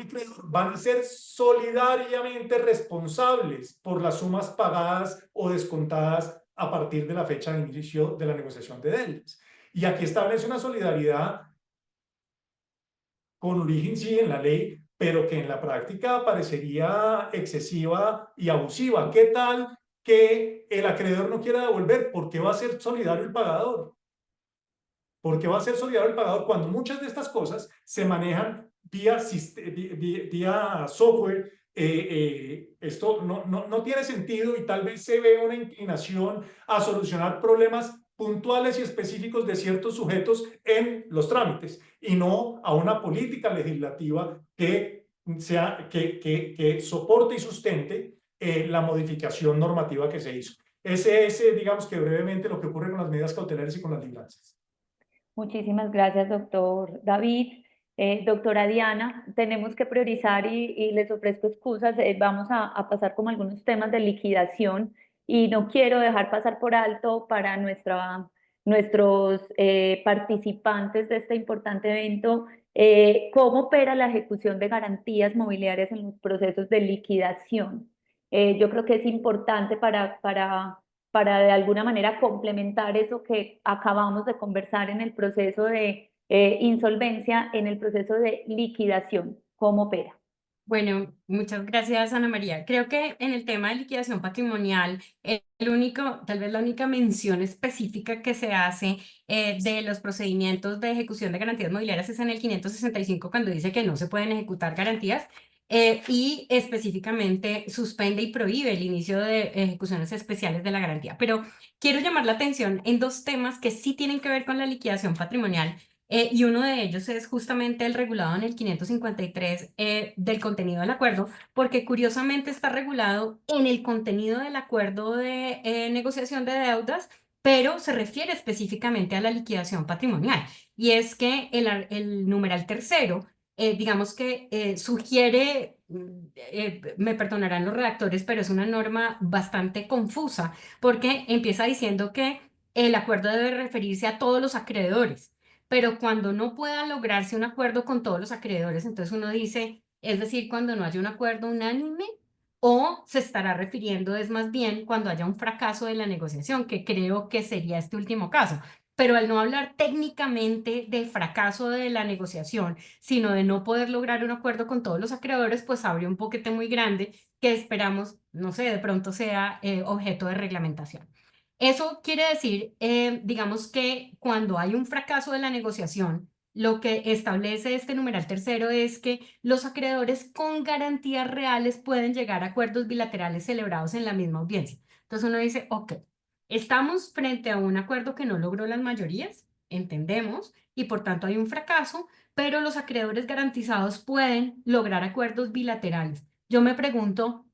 acreedor, van a ser solidariamente responsables por las sumas pagadas o descontadas a partir de la fecha de inicio de la negociación de deudas. Y aquí establece una solidaridad con origen sí en la ley, pero que en la práctica parecería excesiva y abusiva. ¿Qué tal que el acreedor no quiera devolver? ¿Por qué va a ser solidario el pagador? ¿Por qué va a ser solidario el pagador cuando muchas de estas cosas se manejan vía software? Esto no tiene sentido y tal vez se ve una inclinación a solucionar problemas puntuales y específicos de ciertos sujetos en los trámites y no a una política legislativa que soporte y sustente la modificación normativa que se hizo. Ese es, digamos que brevemente, lo que ocurre con las medidas cautelares y con las libranzas. Muchísimas gracias, doctor David. Doctora Diana, tenemos que priorizar y les ofrezco excusas. Vamos a pasar como algunos temas de liquidación y no quiero dejar pasar por alto para nuestros participantes de este importante evento cómo opera la ejecución de garantías mobiliarias en los procesos de liquidación. Yo creo que es importante para de alguna manera complementar eso que acabamos de conversar en el proceso de insolvencia, en el proceso de liquidación. ¿Cómo opera? Bueno, muchas gracias, Ana María. Creo que en el tema de liquidación patrimonial, tal vez la única mención específica que se hace de los procedimientos de ejecución de garantías mobiliarias es en el 565, cuando dice que no se pueden ejecutar garantías. y específicamente suspende y prohíbe el inicio de ejecuciones especiales de la garantía. Pero quiero llamar la atención en dos temas que sí tienen que ver con la liquidación patrimonial. Y uno de ellos es justamente el regulado en el 553 del contenido del acuerdo, porque curiosamente está regulado en el contenido del acuerdo de negociación de deudas, pero se refiere específicamente a la liquidación patrimonial. Y es que el numeral tercero, digamos que sugiere, me perdonarán los redactores, pero es una norma bastante confusa, porque empieza diciendo que el acuerdo debe referirse a todos los acreedores, pero cuando no pueda lograrse un acuerdo con todos los acreedores, entonces uno dice, es decir, cuando no haya un acuerdo unánime, o se estará refiriendo es más bien cuando haya un fracaso de la negociación, que creo que sería este último caso. Pero al no hablar técnicamente de fracaso de la negociación, sino de no poder lograr un acuerdo con todos los acreedores, pues abre un boquete muy grande que esperamos, no sé, de pronto sea objeto de reglamentación. Eso quiere decir, digamos que cuando hay un fracaso de la negociación, lo que establece este numeral tercero es que los acreedores con garantías reales pueden llegar a acuerdos bilaterales celebrados en la misma audiencia. Entonces uno dice, ok, estamos frente a un acuerdo que no logró las mayorías, entendemos, y por tanto hay un fracaso, pero los acreedores garantizados pueden lograr acuerdos bilaterales. Yo me pregunto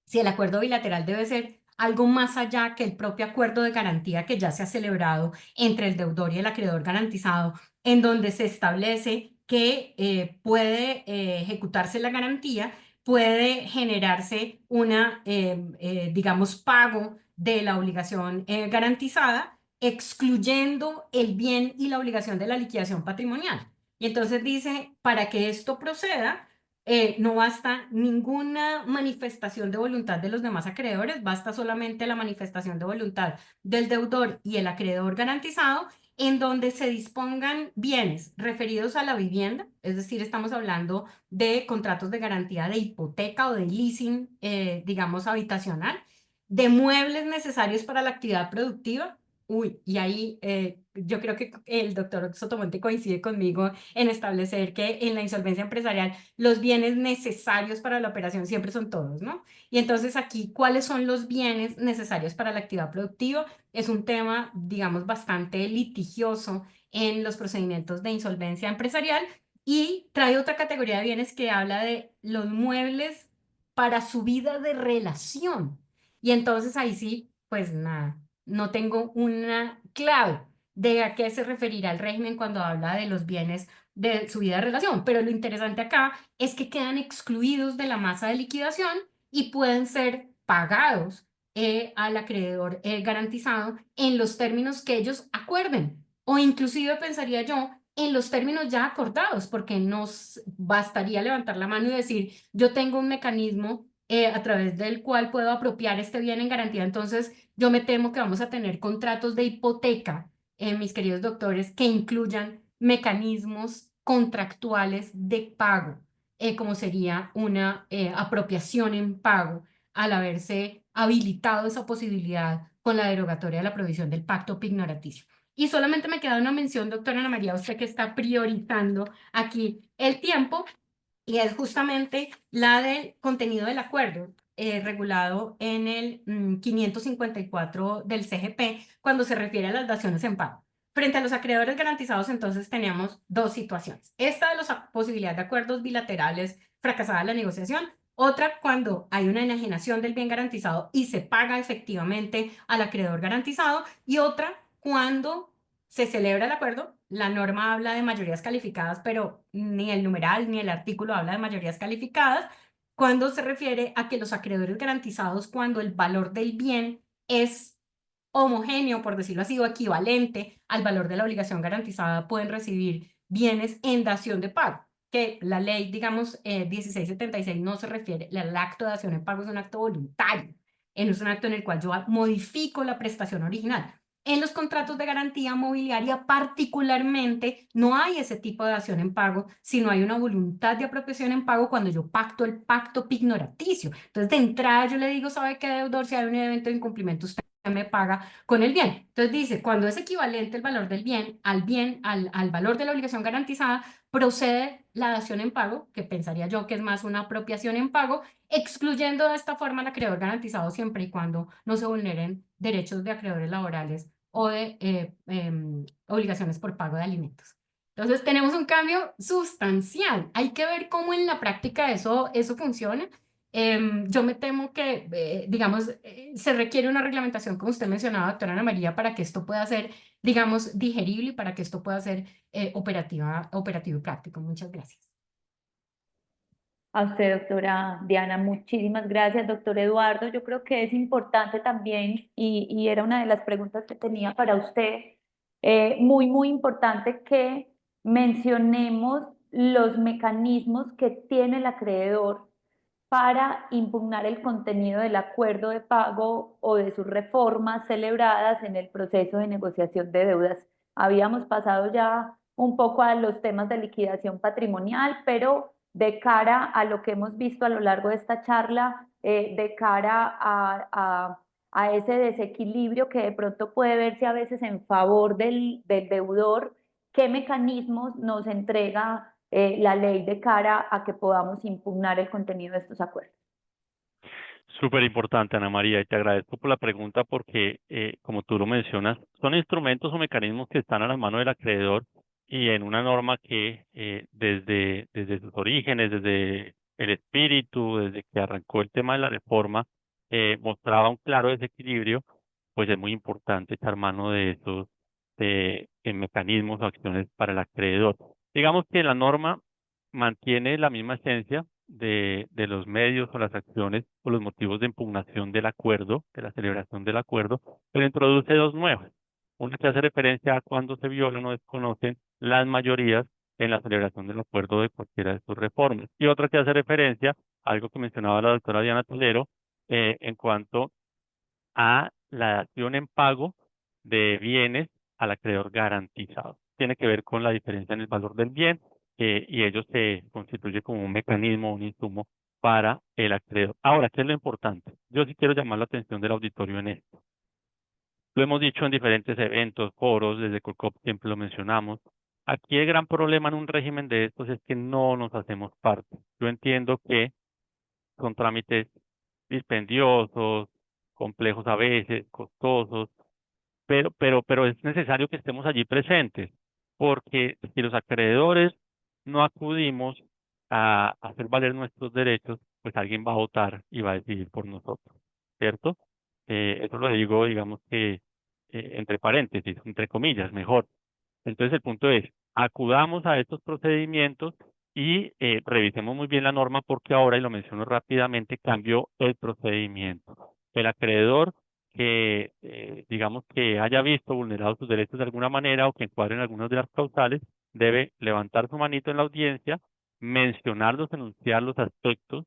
si el acuerdo bilateral debe ser algo más allá que el propio acuerdo de garantía que ya se ha celebrado entre el deudor y el acreedor garantizado, en donde se establece que puede ejecutarse la garantía, puede generarse una, digamos, pago de la obligación garantizada, excluyendo el bien y la obligación de la liquidación patrimonial. Y entonces dice, para que esto proceda, no basta ninguna manifestación de voluntad de los demás acreedores, basta solamente la manifestación de voluntad del deudor y el acreedor garantizado, en donde se dispongan bienes referidos a la vivienda, es decir, estamos hablando de contratos de garantía de hipoteca o de leasing, digamos, habitacional, de muebles necesarios para la actividad productiva. Uy, y ahí yo creo que el doctor Sotomonte coincide conmigo en establecer que en la insolvencia empresarial los bienes necesarios para la operación siempre son todos, ¿no? Y entonces aquí, ¿cuáles son los bienes necesarios para la actividad productiva? Es un tema, digamos, bastante litigioso en los procedimientos de insolvencia empresarial y trae otra categoría de bienes que habla de los muebles para su vida de relación. Y entonces ahí sí, pues nada, no tengo una clave de a qué se referirá el régimen cuando habla de los bienes de su vida de relación, pero lo interesante acá es que quedan excluidos de la masa de liquidación y pueden ser pagados al acreedor garantizado en los términos que ellos acuerden, o inclusive pensaría yo en los términos ya acordados, porque nos bastaría levantar la mano y decir, yo tengo un mecanismo a través del cual puedo apropiar este bien en garantía, entonces yo me temo que vamos a tener contratos de hipoteca, mis queridos doctores, que incluyan mecanismos contractuales de pago, como sería una apropiación en pago al haberse habilitado esa posibilidad con la derogatoria de la provisión del pacto pignoraticio. Y solamente me queda una mención, doctora Ana María, usted que está priorizando aquí el tiempo, y es justamente la del contenido del acuerdo regulado en el 554 del CGP cuando se refiere a las daciones en pago. Frente a los acreedores garantizados, entonces teníamos dos situaciones. Esta de la posibilidad de acuerdos bilaterales fracasada la negociación, otra cuando hay una enajenación del bien garantizado y se paga efectivamente al acreedor garantizado, y otra cuando se celebra el acuerdo. La norma habla de mayorías calificadas, pero ni el numeral ni el artículo habla de mayorías calificadas, cuando se refiere a que los acreedores garantizados, cuando el valor del bien es homogéneo, por decirlo así, o equivalente al valor de la obligación garantizada, pueden recibir bienes en dación de pago, que la ley, digamos, 1676 no se refiere, el acto de dación en pago es un acto voluntario, es un acto en el cual yo modifico la prestación original. En los contratos de garantía mobiliaria particularmente no hay ese tipo de dación en pago, sino hay una voluntad de apropiación en pago cuando yo pacto el pacto pignoraticio. Entonces, de entrada yo le digo, ¿sabe qué, deudor? Si hay un evento de incumplimiento, usted me paga con el bien. Entonces dice, cuando es equivalente el valor del bien, al valor de la obligación garantizada, procede la dación en pago, que pensaría yo que es más una apropiación en pago, excluyendo de esta forma al acreedor garantizado siempre y cuando no se vulneren derechos de acreedores laborales o de obligaciones por pago de alimentos. Entonces tenemos un cambio sustancial. Hay que ver cómo en la práctica eso funciona. Yo me temo que, digamos, se requiere una reglamentación, como usted mencionaba, doctora Ana María, para que esto pueda ser, digamos, digerible y para que esto pueda ser operativo y práctico. Muchas gracias. A usted, doctora Diana, muchísimas gracias. Doctor Eduardo, yo creo que es importante también, y era una de las preguntas que tenía para usted, muy importante que mencionemos los mecanismos que tiene el acreedor para impugnar el contenido del acuerdo de pago o de sus reformas celebradas en el proceso de negociación de deudas. Habíamos pasado ya un poco a los temas de liquidación patrimonial, pero de cara a lo que hemos visto a lo largo de esta charla, de cara a ese desequilibrio que de pronto puede verse a veces en favor del deudor, ¿qué mecanismos nos entrega la ley de cara a que podamos impugnar el contenido de estos acuerdos? Súper importante, Ana María, y te agradezco por la pregunta porque, como tú lo mencionas, son instrumentos o mecanismos que están a la mano del acreedor y en una norma que desde sus orígenes, desde el espíritu, desde que arrancó el tema de la reforma, mostraba un claro desequilibrio, pues es muy importante echar mano de esos mecanismos o acciones para el acreedor. Digamos que la norma mantiene la misma esencia de los medios o las acciones o los motivos de impugnación del acuerdo, de la celebración del acuerdo, pero introduce dos nuevas. Una que hace referencia a cuando se violan o desconocen las mayorías en la celebración del acuerdo de cualquiera de sus reformas. Y otra que hace referencia a algo que mencionaba la doctora Diana Tolero, en cuanto a la dación en pago de bienes al acreedor garantizado. Tiene que ver con la diferencia en el valor del bien y ello se constituye como un mecanismo, un insumo para el acreedor. Ahora, ¿qué es lo importante? Yo sí quiero llamar la atención del auditorio en esto. Lo hemos dicho en diferentes eventos, foros, desde Colcop siempre lo mencionamos. Aquí el gran problema en un régimen de estos es que no nos hacemos parte. Yo entiendo que son trámites dispendiosos, complejos a veces, costosos, pero es necesario que estemos allí presentes, porque si los acreedores no acudimos a hacer valer nuestros derechos, pues alguien va a votar y va a decidir por nosotros, ¿cierto? Eso lo digo, digamos que entre paréntesis, entre comillas, mejor. Entonces el punto es, acudamos a estos procedimientos y revisemos muy bien la norma porque ahora, y lo menciono rápidamente, cambió el procedimiento. El acreedor que, digamos, que haya visto vulnerados sus derechos de alguna manera o que encuadren algunas de las causales, debe levantar su manito en la audiencia, mencionarlos, enunciar los aspectos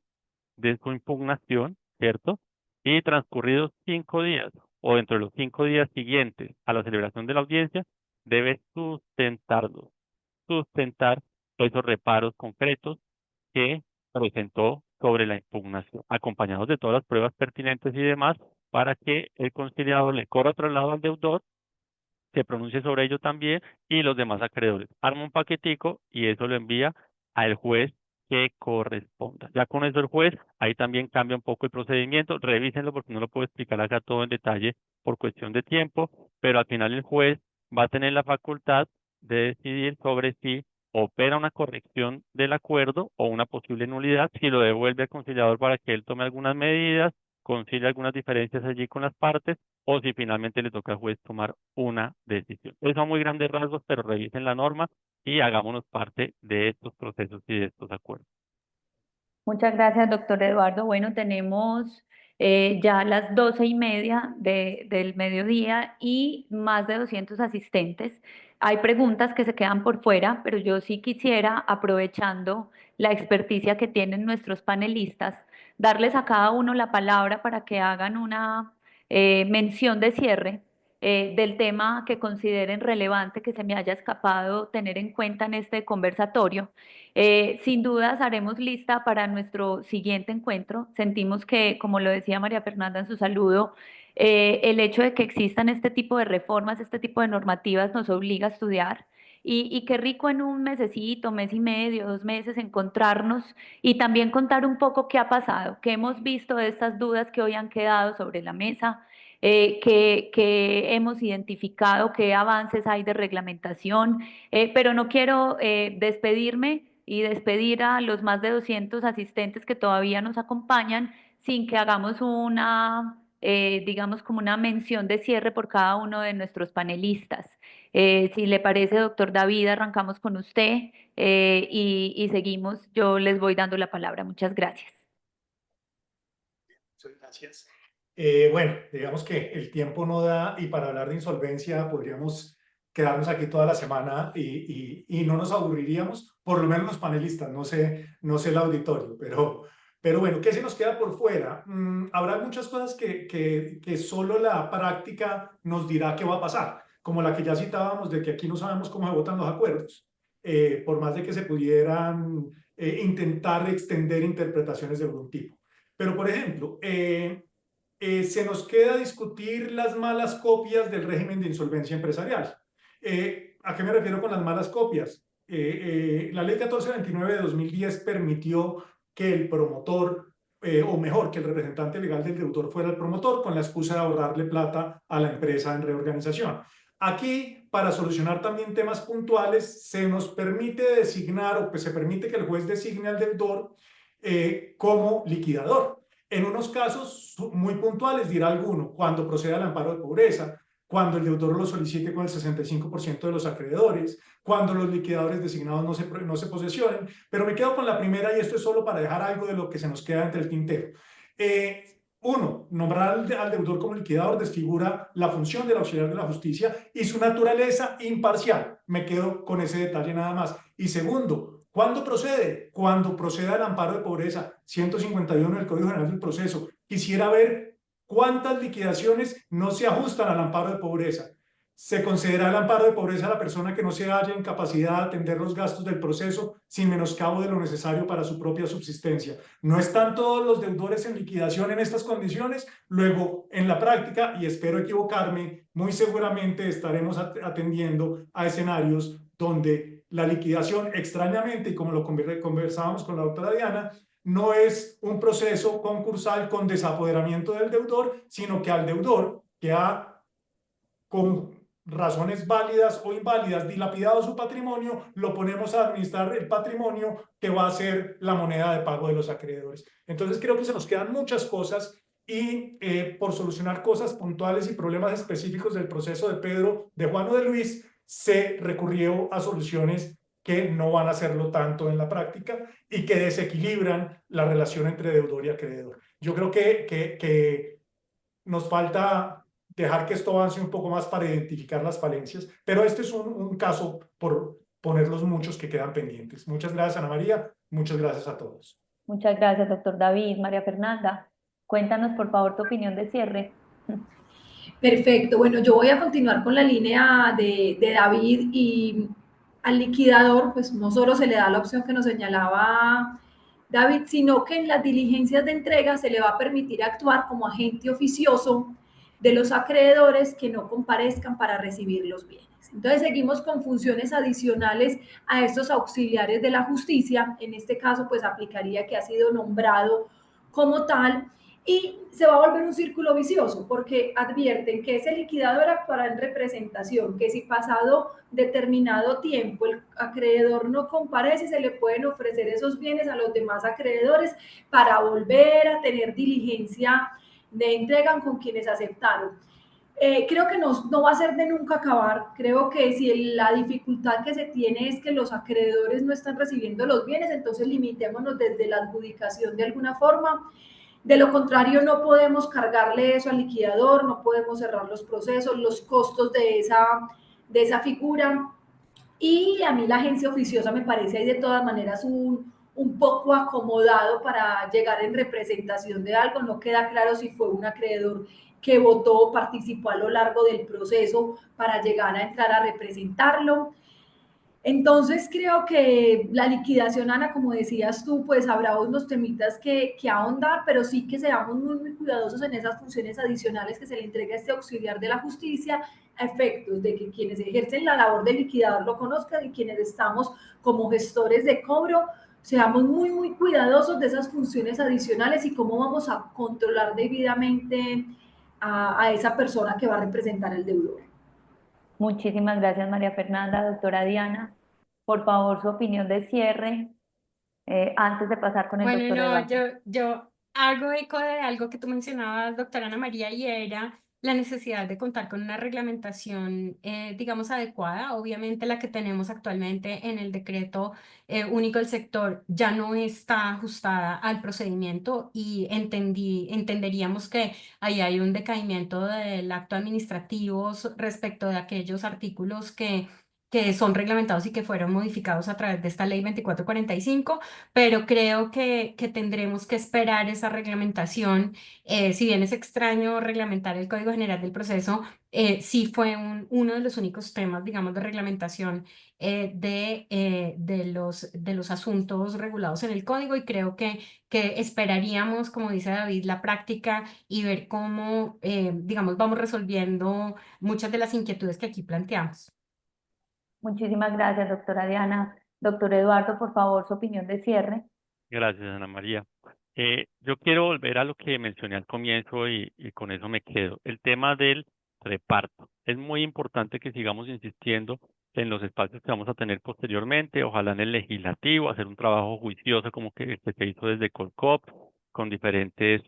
de su impugnación, ¿cierto? Y transcurridos 5 días o dentro de los 5 días siguientes a la celebración de la audiencia, debe sustentar esos reparos concretos que presentó sobre la impugnación, acompañados de todas las pruebas pertinentes y demás, para que el conciliador le corra traslado al deudor, se pronuncie sobre ello también y los demás acreedores. Arma un paquetico y eso lo envía al juez que corresponda. Ya con eso el juez, ahí también cambia un poco el procedimiento, revísenlo porque no lo puedo explicar acá todo en detalle por cuestión de tiempo, pero al final el juez va a tener la facultad de decidir sobre si opera una corrección del acuerdo o una posible nulidad, si lo devuelve al conciliador para que él tome algunas medidas, concilie algunas diferencias allí con las partes, o si finalmente le toca al juez tomar una decisión. Esos son muy grandes rasgos, pero revisen la norma y hagámonos parte de estos procesos y de estos acuerdos. Muchas gracias, doctor Eduardo. Bueno, tenemos ya las 12:30 del mediodía y más de 200 asistentes. Hay preguntas que se quedan por fuera, pero yo sí quisiera, aprovechando la experticia que tienen nuestros panelistas, darles a cada uno la palabra para que hagan una mención de cierre del tema que consideren relevante que se me haya escapado tener en cuenta en este conversatorio. Sin dudas haremos lista para nuestro siguiente encuentro. Sentimos que, como lo decía María Fernanda en su saludo, El hecho de que existan este tipo de reformas, este tipo de normativas nos obliga a estudiar y qué rico en un mesecito, mes y medio, 2 meses encontrarnos y también contar un poco qué ha pasado, qué hemos visto de estas dudas que hoy han quedado sobre la mesa, que hemos identificado, qué avances hay de reglamentación, pero no quiero despedirme y despedir a los más de 200 asistentes que todavía nos acompañan sin que hagamos una, digamos, como una mención de cierre por cada uno de nuestros panelistas. Si le parece, doctor David, arrancamos con usted y seguimos. Yo les voy dando la palabra. Muchas gracias. Muchas gracias. Bueno, digamos que el tiempo no da y para hablar de insolvencia podríamos quedarnos aquí toda la semana y no nos aburriríamos, por lo menos los panelistas, no sé el auditorio, pero bueno, ¿qué se nos queda por fuera? Habrá muchas cosas que solo la práctica nos dirá qué va a pasar, como la que ya citábamos de que aquí no sabemos cómo se votan los acuerdos, por más de que se pudieran intentar extender interpretaciones de algún tipo. Pero, por ejemplo, se nos queda discutir las malas copias del régimen de insolvencia empresarial. ¿A qué me refiero con las malas copias? La ley 1429 de 2010 permitió que el promotor, o mejor, que el representante legal del deudor fuera el promotor con la excusa de ahorrarle plata a la empresa en reorganización. Aquí, para solucionar también temas puntuales, se nos permite designar o pues se permite que el juez designe al deudor como liquidador. En unos casos muy puntuales, dirá alguno, cuando proceda el amparo de pobreza, cuando el deudor lo solicite con el 65% de los acreedores, cuando los liquidadores designados no se posesionen, pero me quedo con la primera y esto es solo para dejar algo de lo que se nos queda entre el tintero. Uno, nombrar al deudor como liquidador desfigura la función del auxiliar de la justicia y su naturaleza imparcial. Me quedo con ese detalle nada más. Y segundo, ¿cuándo procede? Cuando proceda el amparo de pobreza, 151 del Código General del Proceso. Quisiera ver cuántas liquidaciones no se ajustan al amparo de pobreza. Se concederá el amparo de pobreza a la persona que no se halla en capacidad de atender los gastos del proceso sin menoscabo de lo necesario para su propia subsistencia. No están todos los deudores en liquidación en estas condiciones. Luego, en la práctica, y espero equivocarme, muy seguramente estaremos atendiendo a escenarios donde la liquidación, extrañamente, y como lo conversábamos con la doctora Diana, no es un proceso concursal con desapoderamiento del deudor, sino que al deudor que ha, con razones válidas o inválidas, dilapidado su patrimonio, lo ponemos a administrar el patrimonio que va a ser la moneda de pago de los acreedores. Entonces creo que se nos quedan muchas cosas y por solucionar cosas puntuales y problemas específicos del proceso de Pedro, de Juan o de Luis, se recurrió a soluciones que no van a hacerlo tanto en la práctica y que desequilibran la relación entre deudor y acreedor. Yo creo que nos falta dejar que esto avance un poco más para identificar las falencias, pero este es un caso por poner los muchos que quedan pendientes. Muchas gracias, Ana María. Muchas gracias a todos. Muchas gracias, doctor David. María Fernanda, cuéntanos por favor tu opinión de cierre. Perfecto. Bueno, yo voy a continuar con la línea de David y al liquidador, pues no solo se le da la opción que nos señalaba David, sino que en las diligencias de entrega se le va a permitir actuar como agente oficioso de los acreedores que no comparezcan para recibir los bienes. Entonces seguimos con funciones adicionales a estos auxiliares de la justicia. En este caso, pues aplicaría que ha sido nombrado como tal y se va a volver un círculo vicioso porque advierten que ese liquidador actuará en representación, que si pasado determinado tiempo el acreedor no comparece, se le pueden ofrecer esos bienes a los demás acreedores para volver a tener diligencia de entrega con quienes aceptaron. Creo que no va a ser de nunca acabar. Creo que si la dificultad que se tiene es que los acreedores no están recibiendo los bienes, entonces limitémonos desde la adjudicación de alguna forma. De lo contrario, no podemos cargarle eso al liquidador, no podemos cerrar los procesos, los costos de esa figura. Y a mí la agencia oficiosa me parece ahí de todas maneras un poco acomodado para llegar en representación de algo. No queda claro si fue un acreedor que votó o participó a lo largo del proceso para llegar a entrar a representarlo. Entonces creo que la liquidación, Ana, como decías tú, pues habrá unos temitas que ahondar, pero sí que seamos muy cuidadosos en esas funciones adicionales que se le entrega a este auxiliar de la justicia, a efectos de que quienes ejercen la labor de liquidador lo conozcan y quienes estamos como gestores de cobro seamos muy cuidadosos de esas funciones adicionales y cómo vamos a controlar debidamente a esa persona que va a representar al deudor. Muchísimas gracias, María Fernanda. Doctora Diana, por favor, su opinión de cierre antes de pasar con el Bueno, doctor no, Eduardo. yo hago eco de algo que tú mencionabas, doctora Ana María, y era la necesidad de contar con una reglamentación, digamos, adecuada. Obviamente la que tenemos actualmente en el decreto único del sector ya no está ajustada al procedimiento y entenderíamos que ahí hay un decaimiento del acto administrativo respecto de aquellos artículos que son reglamentados y que fueron modificados a través de esta ley 2445, pero creo que tendremos que esperar esa reglamentación. Si bien es extraño reglamentar el Código General del Proceso, sí fue uno de los únicos temas, digamos, de reglamentación de los asuntos regulados en el código, y creo que esperaríamos, como dice David, la práctica y ver cómo, digamos, vamos resolviendo muchas de las inquietudes que aquí planteamos. Muchísimas gracias, doctora Diana. Doctor Eduardo, por favor, su opinión de cierre. Gracias, Ana María. Yo quiero volver a lo que mencioné al comienzo y con eso me quedo. El tema del reparto. Es muy importante que sigamos insistiendo en los espacios que vamos a tener posteriormente, ojalá en el legislativo, hacer un trabajo juicioso como que se hizo desde Colcop, con diferentes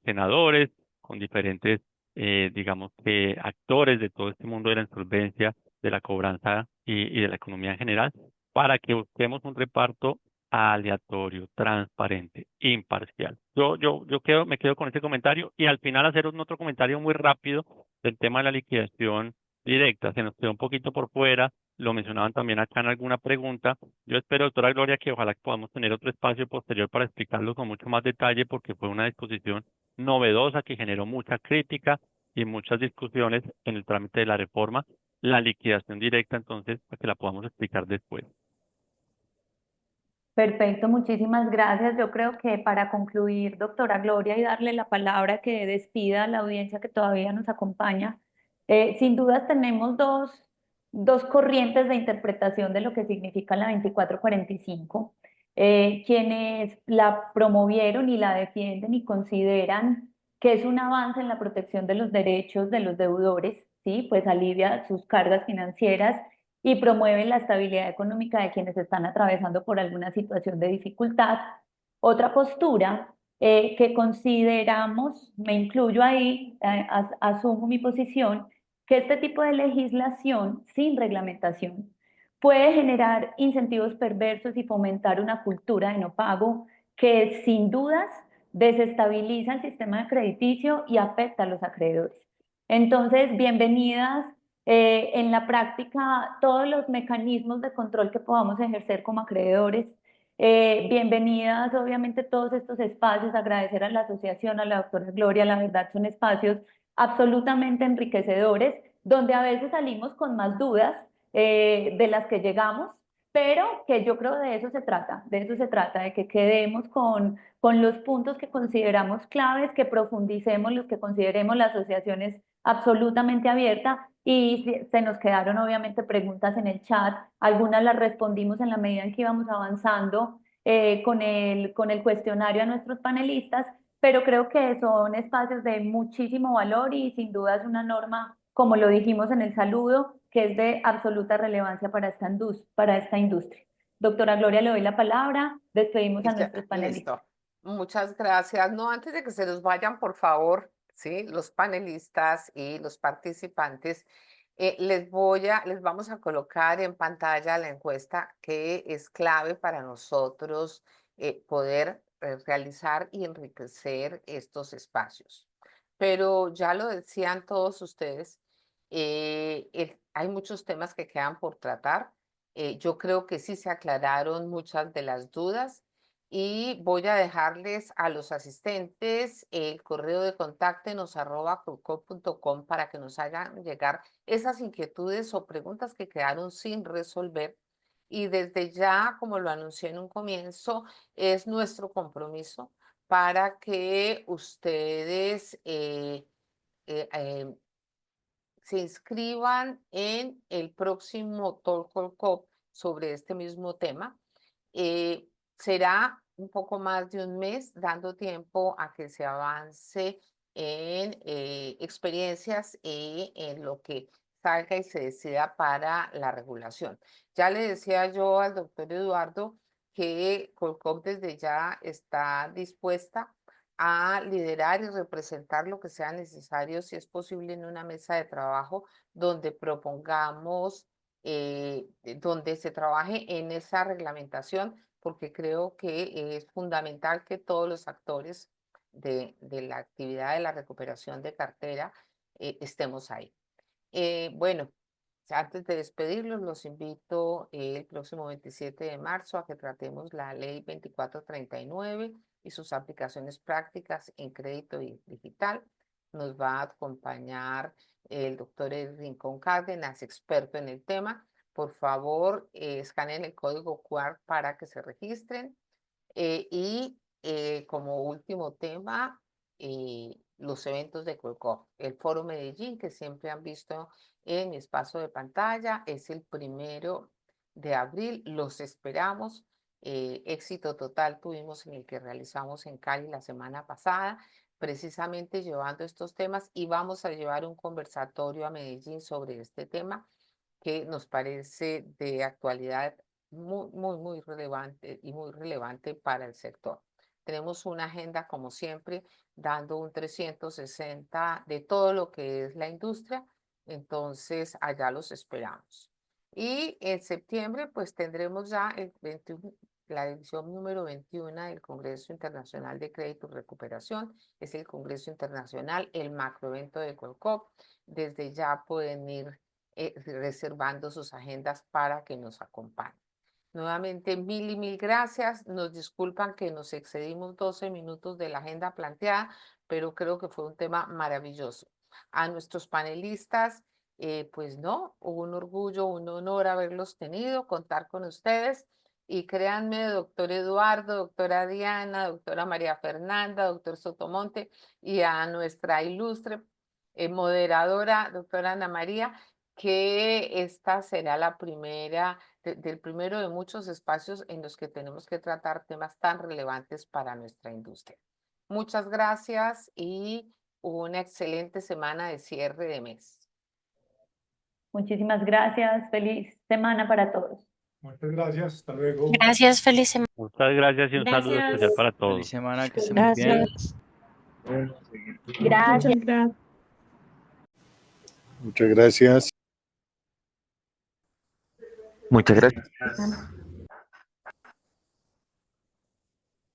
senadores, con diferentes, digamos que actores de todo este mundo de la insolvencia, de la cobranza y de la economía en general, para que busquemos un reparto aleatorio, transparente, imparcial. Me quedo con ese comentario y al final hacer un otro comentario muy rápido del tema de la liquidación directa. Se nos quedó un poquito por fuera, lo mencionaban también acá en alguna pregunta. Yo espero, doctora Gloria, que ojalá podamos tener otro espacio posterior para explicarlo con mucho más detalle, porque fue una disposición novedosa que generó mucha crítica y muchas discusiones en el trámite de la reforma. La liquidación directa, entonces, para que la podamos explicar después. Perfecto, muchísimas gracias. Yo creo que para concluir, doctora Gloria, y darle la palabra que despida a la audiencia que todavía nos acompaña, sin dudas tenemos dos corrientes de interpretación de lo que significa la 2445. Quienes la promovieron y la defienden y consideran que es un avance en la protección de los derechos de los deudores, ¿sí? Pues alivia sus cargas financieras y promueven la estabilidad económica de quienes están atravesando por alguna situación de dificultad. Otra postura que consideramos, me incluyo ahí, asumo mi posición, que este tipo de legislación sin reglamentación puede generar incentivos perversos y fomentar una cultura de no pago que sin dudas desestabiliza el sistema crediticio y afecta a los acreedores. Entonces, bienvenidas en la práctica todos los mecanismos de control que podamos ejercer como acreedores. Bienvenidas, obviamente, todos estos espacios. Agradecer a la asociación, a la doctora Gloria, la verdad son espacios absolutamente enriquecedores, donde a veces salimos con más dudas de las que llegamos, pero que yo creo de eso se trata, de que quedemos con los puntos que consideramos claves, que profundicemos los que consideremos. La asociación es absolutamente abierta y se nos quedaron obviamente preguntas en el chat, algunas las respondimos en la medida en que íbamos avanzando con el cuestionario a nuestros panelistas, pero creo que son espacios de muchísimo valor y sin duda es una norma, como lo dijimos en el saludo, que es de absoluta relevancia para esta industria. Doctora Gloria, le doy la palabra, despedimos a nuestros panelistas. Listo. Muchas gracias. No, antes de que se nos vayan, por favor, ¿sí? Los panelistas y los participantes, les vamos a colocar en pantalla la encuesta que es clave para nosotros poder realizar y enriquecer estos espacios. Pero ya lo decían todos ustedes, hay muchos temas que quedan por tratar. Yo creo que sí se aclararon muchas de las dudas y voy a dejarles a los asistentes el correo de contáctenos@colcop.com para que nos hagan llegar esas inquietudes o preguntas que quedaron sin resolver y desde ya, como lo anuncié en un comienzo, es nuestro compromiso para que ustedes se inscriban en el próximo Talk Cop sobre este mismo tema. Será un poco más de un mes, dando tiempo a que se avance en experiencias y en lo que salga y se decida para la regulación. Ya le decía yo al doctor Eduardo que Colcop desde ya está dispuesta a liderar y representar lo que sea necesario, si es posible, en una mesa de trabajo donde propongamos, donde se trabaje en esa reglamentación, porque creo que es fundamental que todos los actores de la actividad de la recuperación de cartera estemos ahí. Bueno, antes de despedirlos, los invito el próximo 27 de marzo a que tratemos la ley 2439 y sus aplicaciones prácticas en crédito digital. Nos va a acompañar el doctor Rincón Cárdenas, experto en el tema. Por favor, escaneen el código QR para que se registren. Como último tema, los eventos de Colcop. El Foro Medellín, que siempre han visto en mi espacio de pantalla, es el 1 de abril. Los esperamos. Éxito total tuvimos en el que realizamos en Cali la semana pasada, precisamente llevando estos temas, y vamos a llevar un conversatorio a Medellín sobre este tema que nos parece de actualidad muy relevante y muy relevante para el sector. Tenemos una agenda, como siempre, dando un 360 de todo lo que es la industria, entonces allá los esperamos. Y en septiembre, pues tendremos ya el 21, la edición número 21 del Congreso Internacional de Crédito y Recuperación. Es el Congreso Internacional, el macroevento de Colcop. Desde ya pueden ir reservando sus agendas para que nos acompañen. Nuevamente, mil y mil gracias. Nos disculpan que nos excedimos 12 minutos de la agenda planteada, pero creo que fue un tema maravilloso. A nuestros panelistas, pues no, un orgullo, un honor haberlos tenido, contar con ustedes. Y créanme, doctor Eduardo, doctora Diana, doctora María Fernanda, doctor Sotomonte, y a nuestra ilustre moderadora, doctora Ana María, que esta será la primera, del primero de muchos espacios en los que tenemos que tratar temas tan relevantes para nuestra industria. Muchas gracias y una excelente semana de cierre de mes. Muchísimas gracias. Feliz semana para todos. Muchas gracias. Hasta luego. Gracias, feliz semana. Muchas gracias y un saludo especial Gracias. para Feliz todos. semana, que estén muy bien. Muchas Gracias. gracias. Muchas gracias. Muchas gracias.